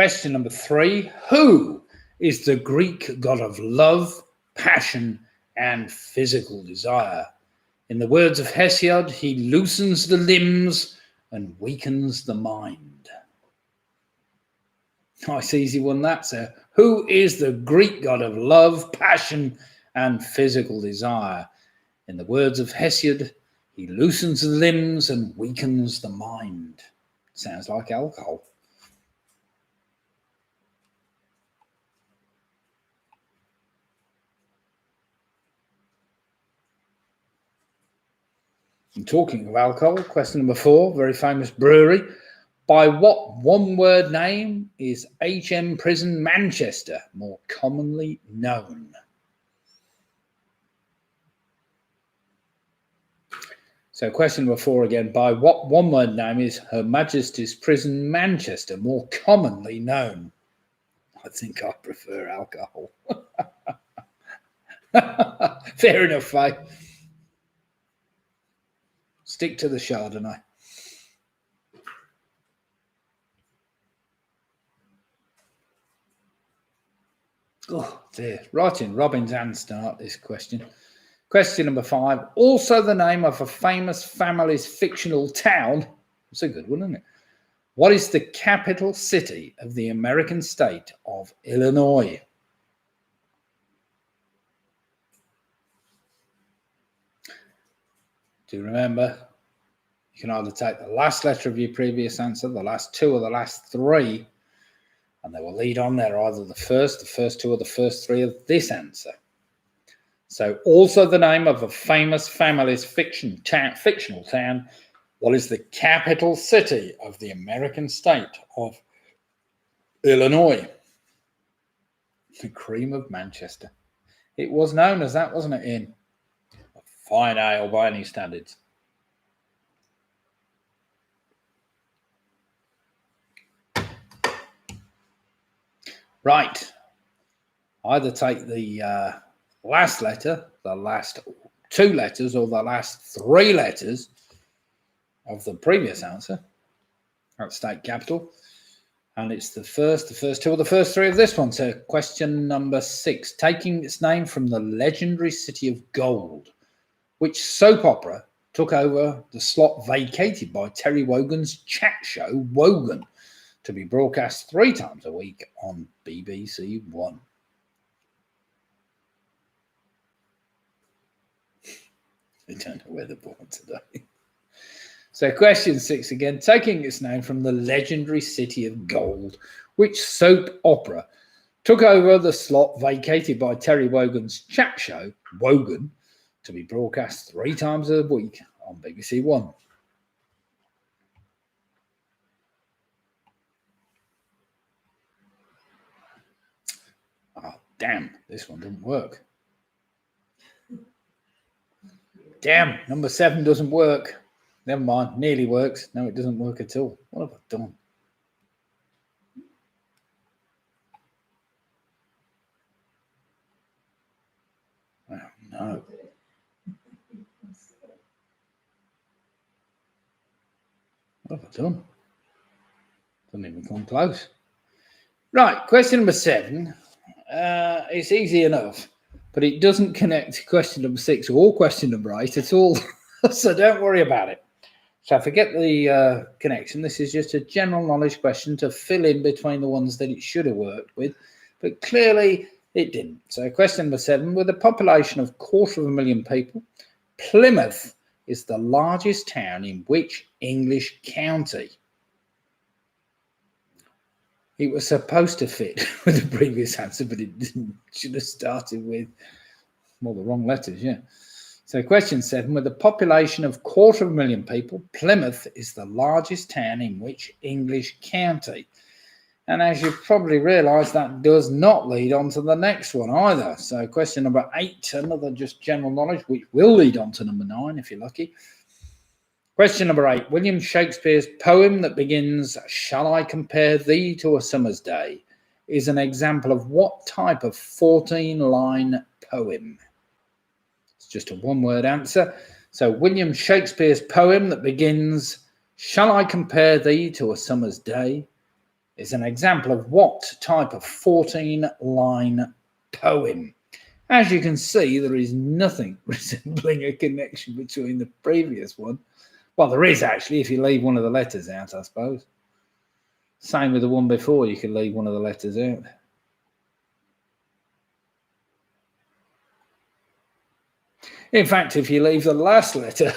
Question number 3. Who is the Greek god of love, passion, and physical desire? In the words of Hesiod, he loosens the limbs and weakens the mind. Nice easy one that, sir. Who is the Greek god of love, passion, and physical desire? In the words of Hesiod, he loosens the limbs and weakens the mind. Sounds like alcohol. And talking of alcohol, question number 4, very famous brewery. By what one-word name is HM Prison Manchester more commonly known? So question number 4 again. By what one-word name is Her Majesty's Prison Manchester more commonly known? I think I prefer alcohol. Fair enough, Faye. Stick to the Chardonnay. Oh dear. Right in Robin's hand start this question. Question number 5. Also the name of a famous family's fictional town. It's a good one, isn't it? What is the capital city of the American state of Illinois? Do you remember? You can either take the last letter of your previous answer, the last 2 or the last 3, and they will lead on. They're either the first 2 or the first 3 of this answer. So also the name of a famous family's fictional town. What is the capital city of the American state of Illinois? The cream of Manchester. It was known as that, wasn't it, Ian? A fine ale by any standards. Right. Either take the last letter, the last 2 letters, or the last 3 letters of the previous answer at state capital, and it's the first 2 or the first 3 of this one. So question number 6. Taking its name from the legendary city of gold, which soap opera took over the slot vacated by Terry Wogan's chat show Wogan, to be broadcast 3 times a week on BBC One? I don't know where they're born today. So question 6 again. Taking its name from the legendary city of gold, which soap opera took over the slot vacated by Terry Wogan's chat show Wogan, to be broadcast 3 times a week on BBC One? Oh, damn, this one didn't work. Damn, number 7 doesn't work. Never mind, nearly works. No, it doesn't work at all. What have I done? Oh, no. What have I done? Doesn't even come close. Right, question number 7. It's easy enough, but it doesn't connect to question number 6 or question number 8 at all. So don't worry about it. So forget the connection. This is just a general knowledge question to fill in between the ones that it should have worked with, but clearly it didn't. So question number 7, with a population of 250,000 people, Plymouth is the largest town in which English county? It was supposed to fit with the previous answer, but it didn't. Should have started with, well, the wrong letters, yeah. So question 7, with a population of 250,000 people, Plymouth is the largest town in which English county? And as you probably realise, that does not lead on to the next one either. So question number 8, another just general knowledge, which will lead on to number 9 if you're lucky. Question number 8, William Shakespeare's poem that begins, "Shall I compare thee to a summer's day," is an example of what type of 14-line poem? It's just a one-word answer. So William Shakespeare's poem that begins, "Shall I compare thee to a summer's day," is an example of what type of 14-line poem? As you can see, there is nothing resembling a connection between the previous one. Well, there is actually, if you leave one of the letters out, I suppose. Same with the one before, you could leave one of the letters out. In fact, if you leave the last letter,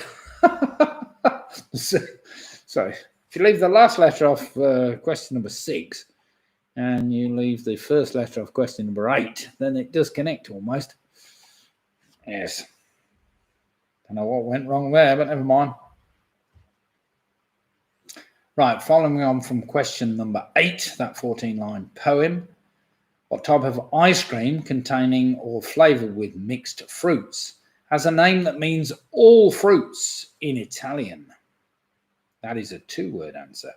sorry, if you leave the last letter off question number 6, and you leave the first letter of question number 8, then it does connect almost. Yes. Don't know what went wrong there, but never mind. Right, following on from question number 8, that 14-line poem. What type of ice cream containing or flavored with mixed fruits has a name that means all fruits in Italian? That is a 2-word answer.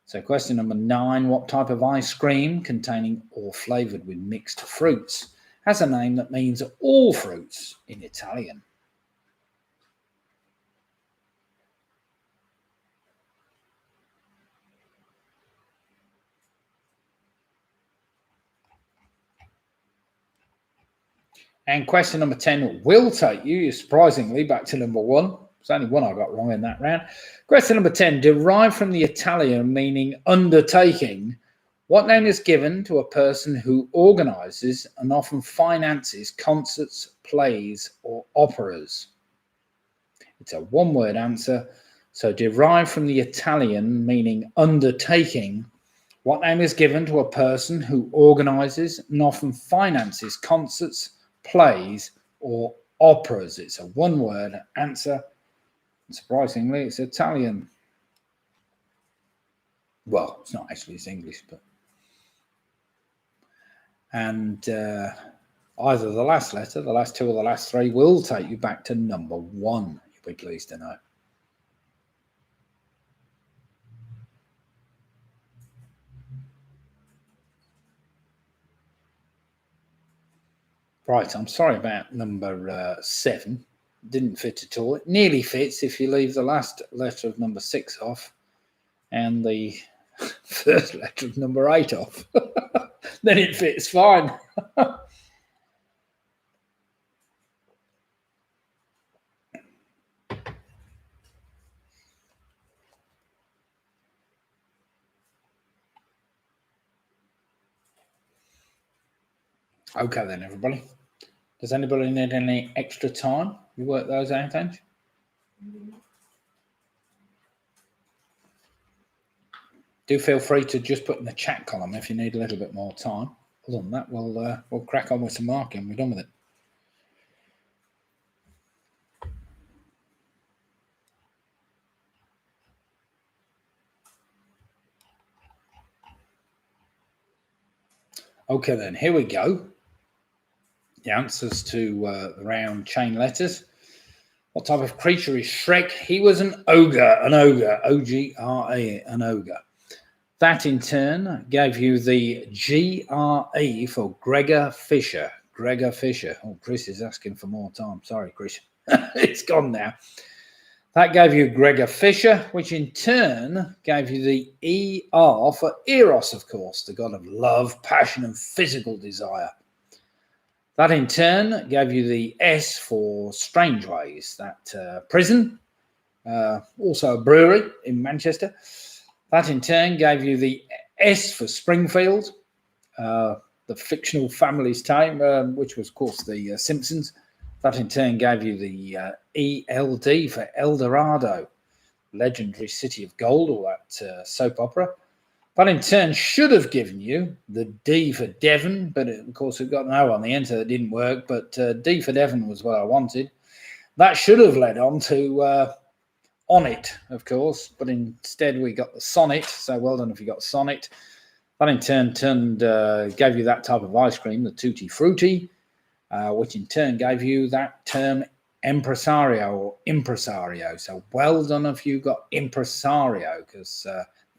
So question number 9, what type of ice cream containing or flavored with mixed fruits has a name that means all fruits in Italian? And question number 10 will take you, surprisingly, back to number 1. There's only one I got wrong in that round. Question number 10, derived from the Italian meaning undertaking, what name is given to a person who organises and often finances concerts, plays, or operas? It's a 1-word answer. So derived from the Italian meaning undertaking, what name is given to a person who organises and often finances concerts, plays, or operas? It's a 1-word answer. Surprisingly, it's Italian. Well, it's not actually, it's English, but. And either the last letter, the last 2 or the last 3 will take you back to number 1, you'll be pleased to know. Right, I'm sorry about number 7. Didn't fit at all. It nearly fits if you leave the last letter of number 6 off and the first letter of number 8 off. Then it fits fine. Okay then, everybody. Does anybody need any extra time? You work those out, Ange? Do feel free to just put in the chat column if you need a little bit more time. Other than that, we'll crack on with some marking. We're done with it. Okay then, here we go. The answers to the round chain letters. What type of creature is Shrek? He was an ogre, O-G-R-E, an ogre. That in turn gave you the G-R-E for Gregor Fisher. Gregor Fisher. Oh, Chris is asking for more time. Sorry, Chris. It's gone now. That gave you Gregor Fisher, which in turn gave you the E-R for Eros, of course, the god of love, passion, and physical desire. That in turn gave you the S for Strangeways, that prison, also a brewery in Manchester. That in turn gave you the S for Springfield, the fictional family's tale, which was, of course, the Simpsons. That in turn gave you the ELD for El Dorado, legendary city of gold, or that soap opera. That in turn should have given you the D for Devon, but of course it got an O on the end, so it didn't work. But D for Devon was what I wanted. That should have led on to On It, of course, but instead we got the Sonnet. So well done if you got Sonnet. That in turn gave you that type of ice cream, the Tutti Frutti, which in turn gave you that term impresario or impresario. So well done if you got impresario, because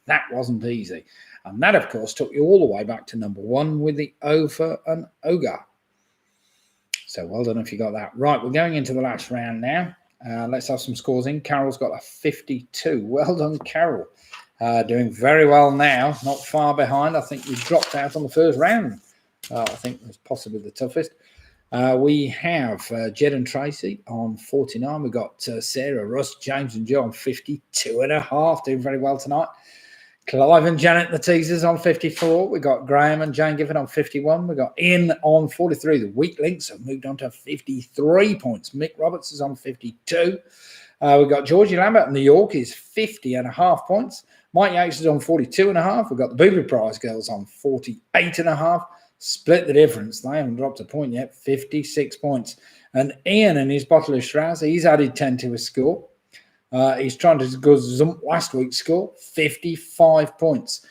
that wasn't easy. And that, of course, took you all the way back to number 1 with the O for an ogre. So well done if you got that. Right, we're going into the last round now. Let's have some scores in. Carol's got a 52. Well done, Carol. Doing very well now, not far behind. I think you dropped out on the first round. I think it was possibly the toughest. We have Jed and Tracy on 49. We've got Sarah, Russ, James and Joe on 52.5, doing very well tonight. Clive and Janet, the teasers, on 54. We've got Graham and Jane Gifford on 51. We've got Ian on 43. The weak links have moved on to 53 points. Mick Roberts is on 52. We've got Georgie Lambert and New York is 50.5 points. Mike Yates is on 42.5. We've got the Booby Prize girls on 48.5. Split the difference. They haven't dropped a point yet. 56 points. And Ian and his bottle of Strauss, he's added 10 to his score. He's trying to go zump last week's score, 55 points.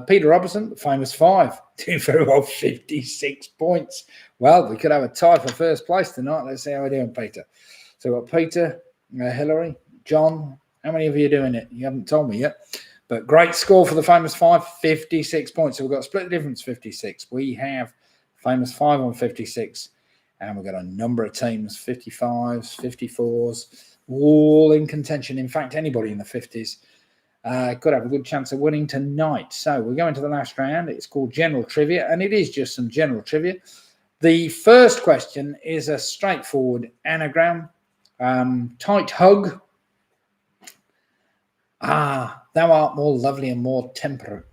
Peter Robertson, the famous five, doing very well, 56 points. Well, we could have a tie for first place tonight. Let's see how we're doing, Peter. So we've got Peter, Hillary, John. How many of you are doing it? You haven't told me yet. But great score for the famous five, 56 points. So we've got split the difference, 56. We have famous five on 56. And we've got a number of teams, 55s, 54s, all in contention. In fact, anybody in the 50s could have a good chance of winning tonight. So we're going to the last round. It's called General Trivia, and it is just some general trivia. The first question is a straightforward anagram. Tight hug. Thou art more lovely and more temperate.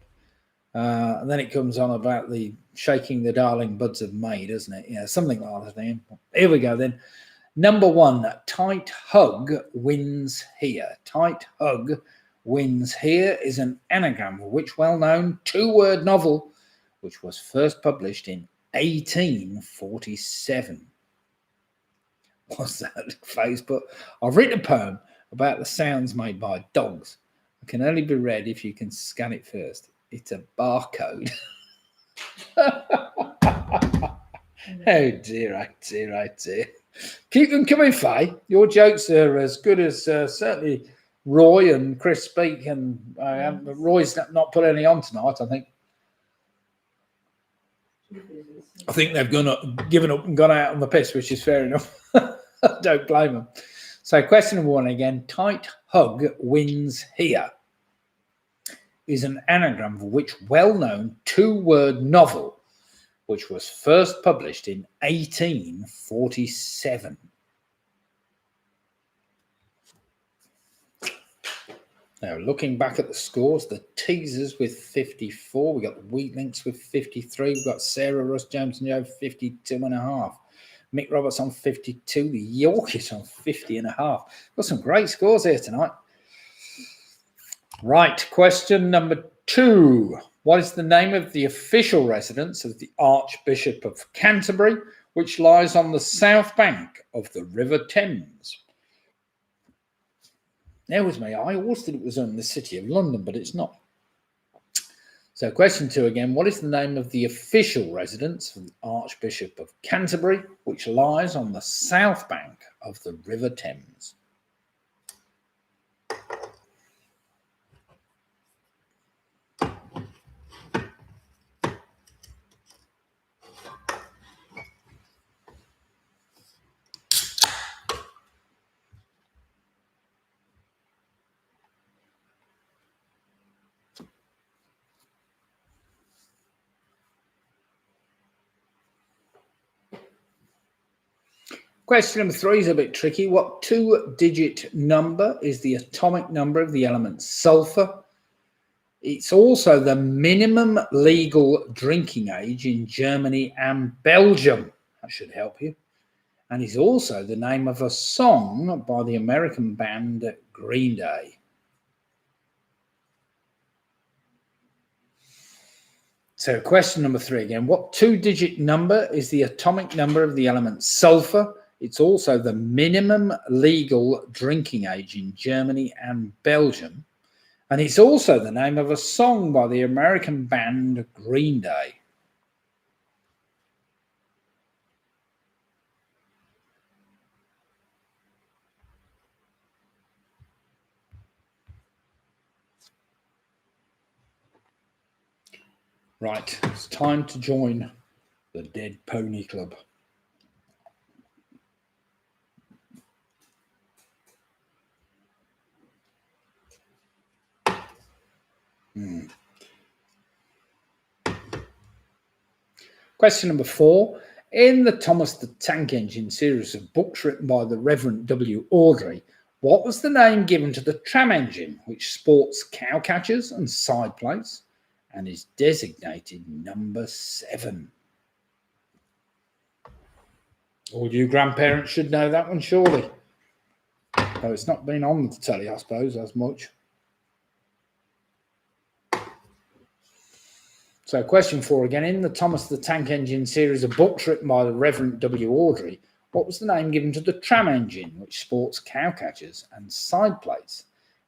And then it comes on about the shaking the darling buds of May, doesn't it? Yeah, something like that. Here we go then. Number one, tight hug wins here. Tight hug wins here is an anagram for which well-known two-word novel, which was first published in 1847. What's that face? But I've written a poem about the sounds made by dogs. It can only be read if you can scan it first. It's a barcode. Oh dear, oh dear, oh dear. Keep them coming, Faye. Your jokes are as good as certainly Roy and Chris speak, and Roy's not put any on tonight, I think. I think they've given up and gone out on the piss, which is fair enough. Don't blame them. So question number one again. Tight hug wins here is an anagram for which well-known two-word novel which was first published in 1847. Now, looking back at the scores, the teasers with 54. We've got the weak links with 53. We've got Sarah, Russ, James and Joe, 52.5. Mick Roberts on 52. The Yorkies on 50.5. Got some great scores here tonight. Right, question number two. What is the name of the official residence of the Archbishop of Canterbury, which lies on the south bank of the River Thames? There was me. I always thought it was in the City of London, but it's not. So question two again. What is the name of the official residence of the Archbishop of Canterbury, which lies on the south bank of the River Thames? Question number three is a bit tricky. What two-digit number is the atomic number of the element sulfur? It's also the minimum legal drinking age in Germany and Belgium. That should help you. And it's also the name of a song by the American band Green Day. So question number three again. What two-digit number is the atomic number of the element sulfur? It's also the minimum legal drinking age in Germany and Belgium. And it's also the name of a song by the American band Green Day. Right, it's time to join the Dead Pony Club. Question number 4. In the Thomas the Tank Engine series of books written by the Reverend W. Audrey, what was the name given to the tram engine which sports cow catchers and side plates and is designated number 7? All you grandparents should know that one, surely. Though it's not been on the telly, I suppose, as much. So question 4 again. In the Thomas the Tank Engine series of books written by the Reverend W. Audrey, what was the name given to the tram engine which sports cow catchers and side plates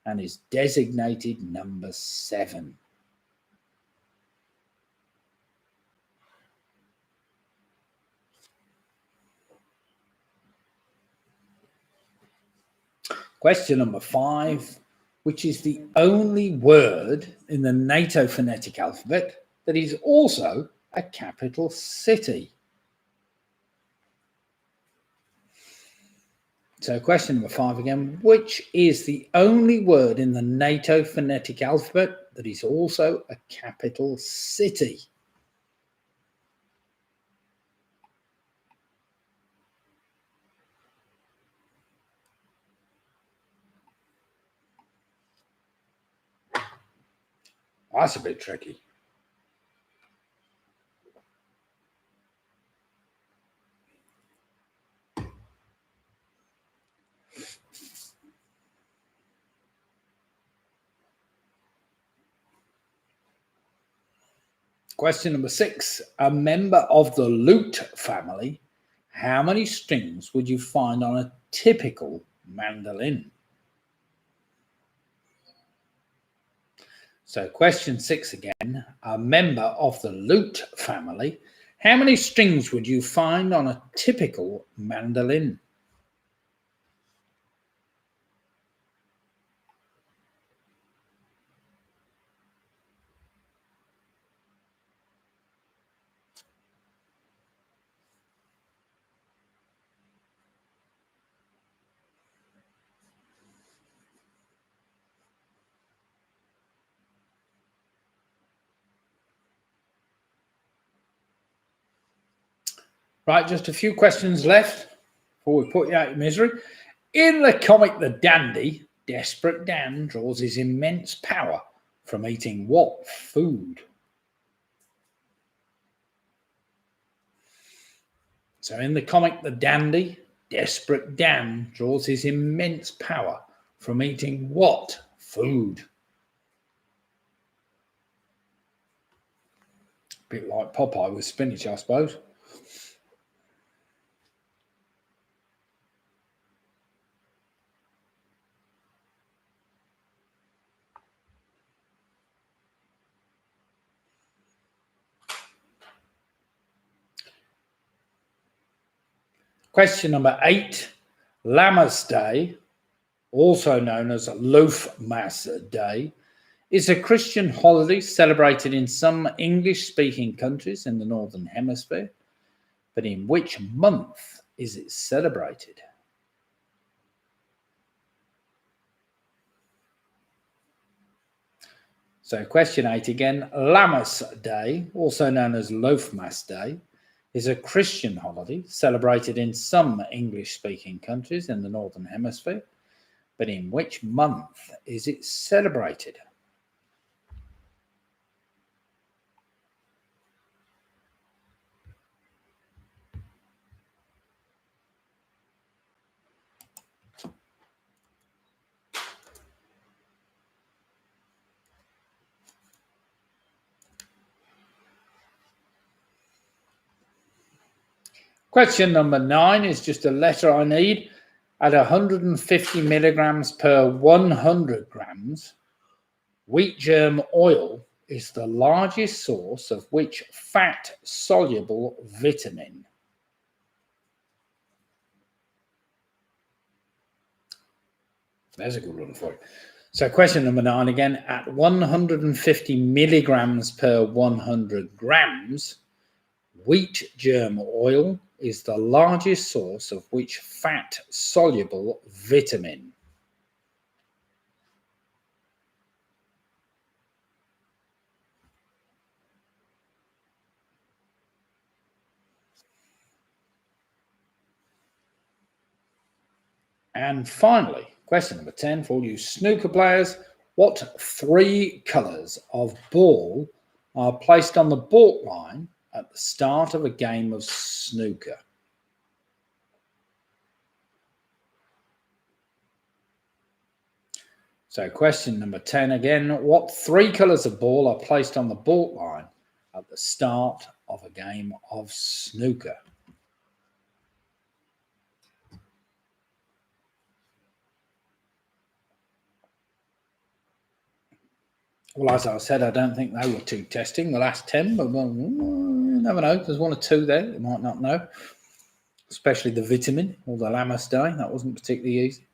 and is designated number 7? Question number 5. Which is the only word in the NATO phonetic alphabet that is also a capital city? So question number 5 again. Which is the only word in the NATO phonetic alphabet that is also a capital city? That's a bit tricky. Question number 6. A member of the lute family, how many strings would you find on a typical mandolin? So question 6 again. A member of the lute family, how many strings would you find on a typical mandolin? Right, just a few questions left before we put you out of misery. In the comic The Dandy, Desperate Dan draws his immense power from eating what food? So in the comic The Dandy, Desperate Dan draws his immense power from eating what food? A bit like Popeye with spinach, I suppose. Question number 8. Lammas Day, also known as Loaf-Mass Day, is a Christian holiday celebrated in some English-speaking countries in the Northern Hemisphere, but in which month is it celebrated? So question 8 again. Lammas Day, also known as Loaf-Mass Day, is a Christian holiday celebrated in some English-speaking countries in the Northern Hemisphere, but in which month is it celebrated? Question number 9 is just a letter I need. At 150 milligrams per 100 grams, wheat germ oil is the largest source of which fat-soluble vitamin? There's a good one for you. So question number 9 again. At 150 milligrams per 100 grams, wheat germ oil is the largest source of which fat-soluble vitamin? And finally, question number 10 for all you snooker players. What 3 colours of ball are placed on the baulk line at the start of a game of snooker? So question number 10 again. What 3 colours of ball are placed on the baulk line at the start of a game of snooker? Well, as I said, I don't think they were too testing, the last 10, but well, you never know. There's 1 or 2 there you might not know, especially the vitamin or the Lammas Day. That wasn't particularly easy.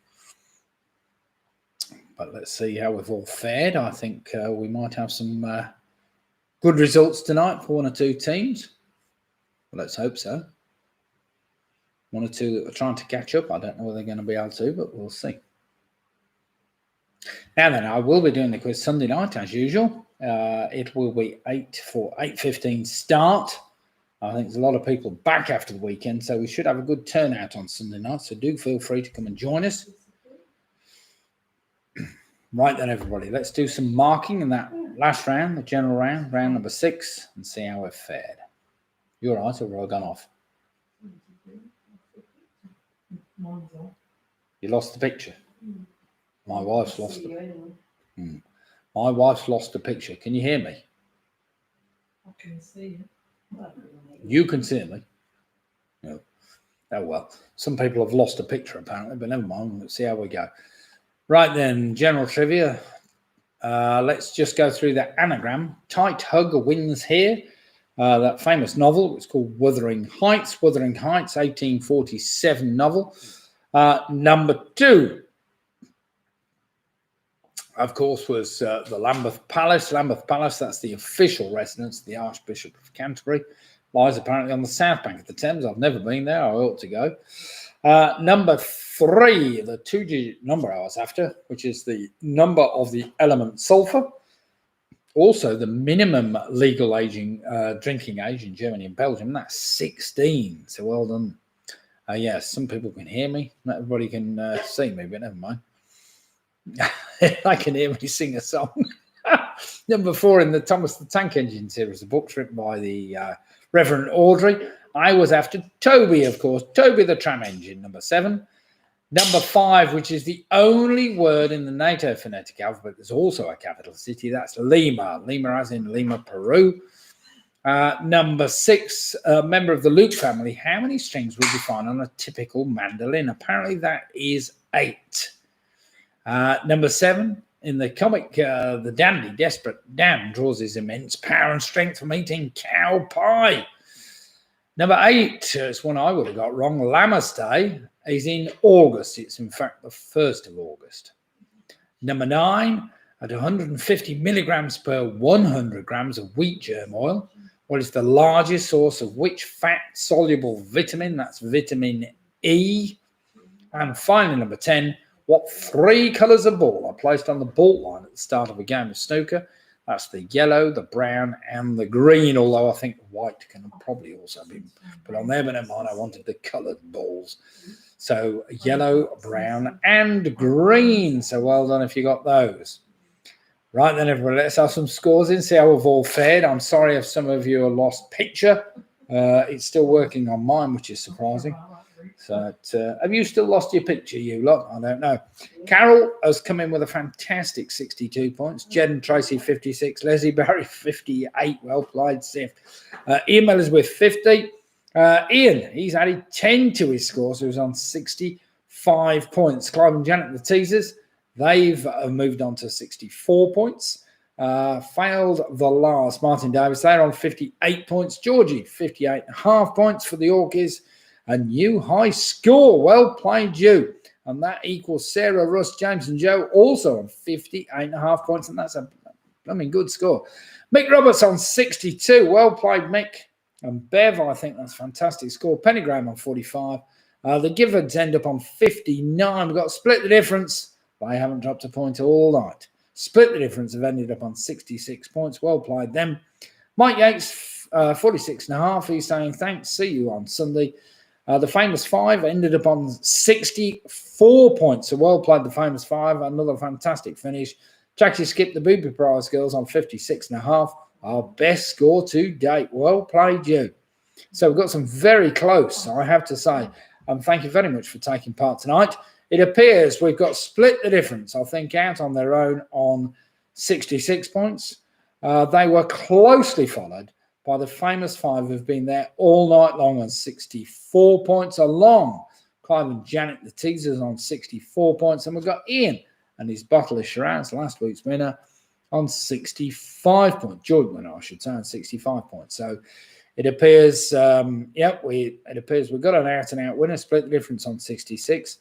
But let's see how we've all fared. I think we might have some good results tonight for 1 or 2 teams. Well, let's hope so. 1 or 2 that are trying to catch up. I don't know whether they're going to be able to, but we'll see. Now then, I will be doing the quiz Sunday night as usual. It will be 8:15 start. I think there's a lot of people back after the weekend, so we should have a good turnout on Sunday night. So do feel free to come and join us. Right then, everybody, let's do some marking in that last round, the general round, round number 6, and see how we've fared. You all right, or have I gone off? You lost the picture? My wife's lost the My wife's lost the picture. Can you hear me? I can see you. You can see me? No. Oh, well. Some people have lost a picture, apparently, but never mind. Let's see how we go. Right then, general trivia. Let's just go through the anagram. Tight Hug wins here. That famous novel, it's called Wuthering Heights. Wuthering Heights, 1847 novel. Number 2, of course, was the Lambeth Palace. Lambeth Palace, that's the official residence of the Archbishop of Canterbury. Lies apparently on the south bank of the Thames. I've never been there. I ought to go. Number 3, the 2-digit number I was after, which is the number of the element sulfur. Also, the minimum legal drinking age in Germany and Belgium, that's 16. So well done. Yes, some people can hear me. Not everybody can see me, but never mind. I can hear me sing a song. Number 4 in the Thomas the Tank Engine series, the books written by the Reverend Audrey. I was after Toby, of course. Toby the Tram Engine, number 7. Number 5, which is the only word in the NATO phonetic alphabet that's also a capital city, that's Lima. Lima as in Lima, Peru. Number 6, a member of the Luke family. How many strings would you find on a typical mandolin? Apparently that is 8. Number 7, in the comic, the dandy, Desperate Dan, draws his immense power and strength from eating cow pie. Number 8 is one I would have got wrong. Lammas Day is in August. It's in fact the 1st of August. Number 9, at 150 milligrams per 100 grams of wheat germ oil, what is the largest source of which fat-soluble vitamin? That's vitamin E. And finally, number 10, what 3 colours of ball are placed on the baulk line at the start of a game of snooker? That's the yellow, the brown, and the green, although I think white can probably also be put on there, but never mind, I wanted the coloured balls. So yellow, brown, and green. So well done if you got those. Right then, everybody, let's have some scores in, see how we've all fared. I'm sorry if some of you have lost picture. It's still working on mine, which is surprising. So have you still lost your picture, you lot? I don't know. Carol has come in with a fantastic 62 points. Jed and Tracy, 56. Leslie Barry, 58. Well played, Sif. Ian Miller's with 50. Ian, he's added 10 to his score, so he's on 65 points. Clive and Janet, the teasers, they've moved on to 64 points. Failed the last. Martin Davis, they're on 58 points. Georgie, 58.5 points for the Orkies. A new high score. Well played, you. And that equals Sarah, Russ, James, and Joe also on 58.5 points. And that's a good score. Mick Roberts on 62. Well played, Mick. And Bev, I think that's a fantastic score. Penny Graham on 45. The Giffords end up on 59. We've got to split the difference. They haven't dropped a point all night. Split the difference have ended up on 66 points. Well played them. Mike Yates, 46.5. He's saying thanks. See you on Sunday. The famous five ended up on 64 points. So well played, the famous five. Another fantastic finish. Jackie skipped the Booby Prize girls on 56.5. Our best score to date. Well played, you. So we've got some very close, I have to say. Thank you very much for taking part tonight. It appears we've got split the difference, I think, out on their own on 66 points. They were closely followed by the famous five who've been there all night long on 64 points along. Clive and Janet, the teasers, on 64 points. And we've got Ian and his bottle of Shiraz, last week's winner, on 65 points. Jordan winner, I should say, on 65 points. So it appears, it appears we've got an out-and-out winner, split the difference on 66.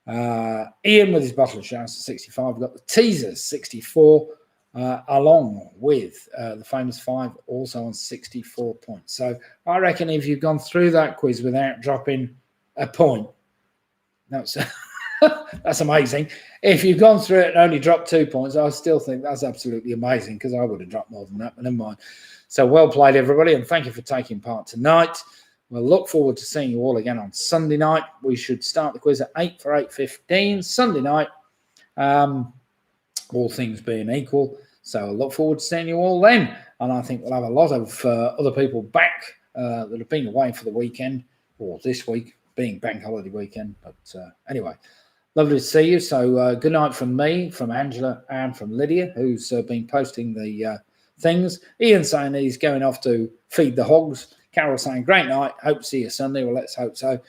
Ian with his bottle of Shiraz at 65. We've got the teasers, 64. Along with the famous five, also on 64 points. So I reckon if you've gone through that quiz without dropping a point, that's that's amazing. If you've gone through it and only dropped 2 points, I still think that's absolutely amazing, because I would have dropped more than that, but never mind. So well played, everybody, and thank you for taking part tonight. We'll look forward to seeing you all again on Sunday night. We should start the quiz at 8 for 8:15 Sunday night. All things being equal. So I look forward to seeing you all then. And I think we'll have a lot of other people back that have been away for the weekend, or this week being bank holiday weekend. But anyway, lovely to see you. So good night from me, from Angela, and from Lydia, who's been posting the things. Ian saying he's going off to feed the hogs. Carol saying great night. Hope to see you Sunday. Well, let's hope so.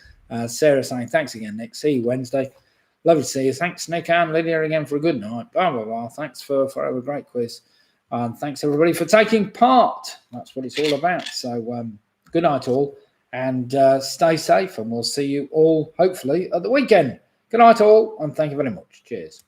Sarah saying thanks again, Nick. See you Wednesday. Lovely to see you. Thanks, Nick and Lydia, again for a good night. Blah, blah, blah. Thanks for a great quiz. And thanks, everybody, for taking part. That's what it's all about. So good night, all. And stay safe. And we'll see you all, hopefully, at the weekend. Good night, all. And thank you very much. Cheers.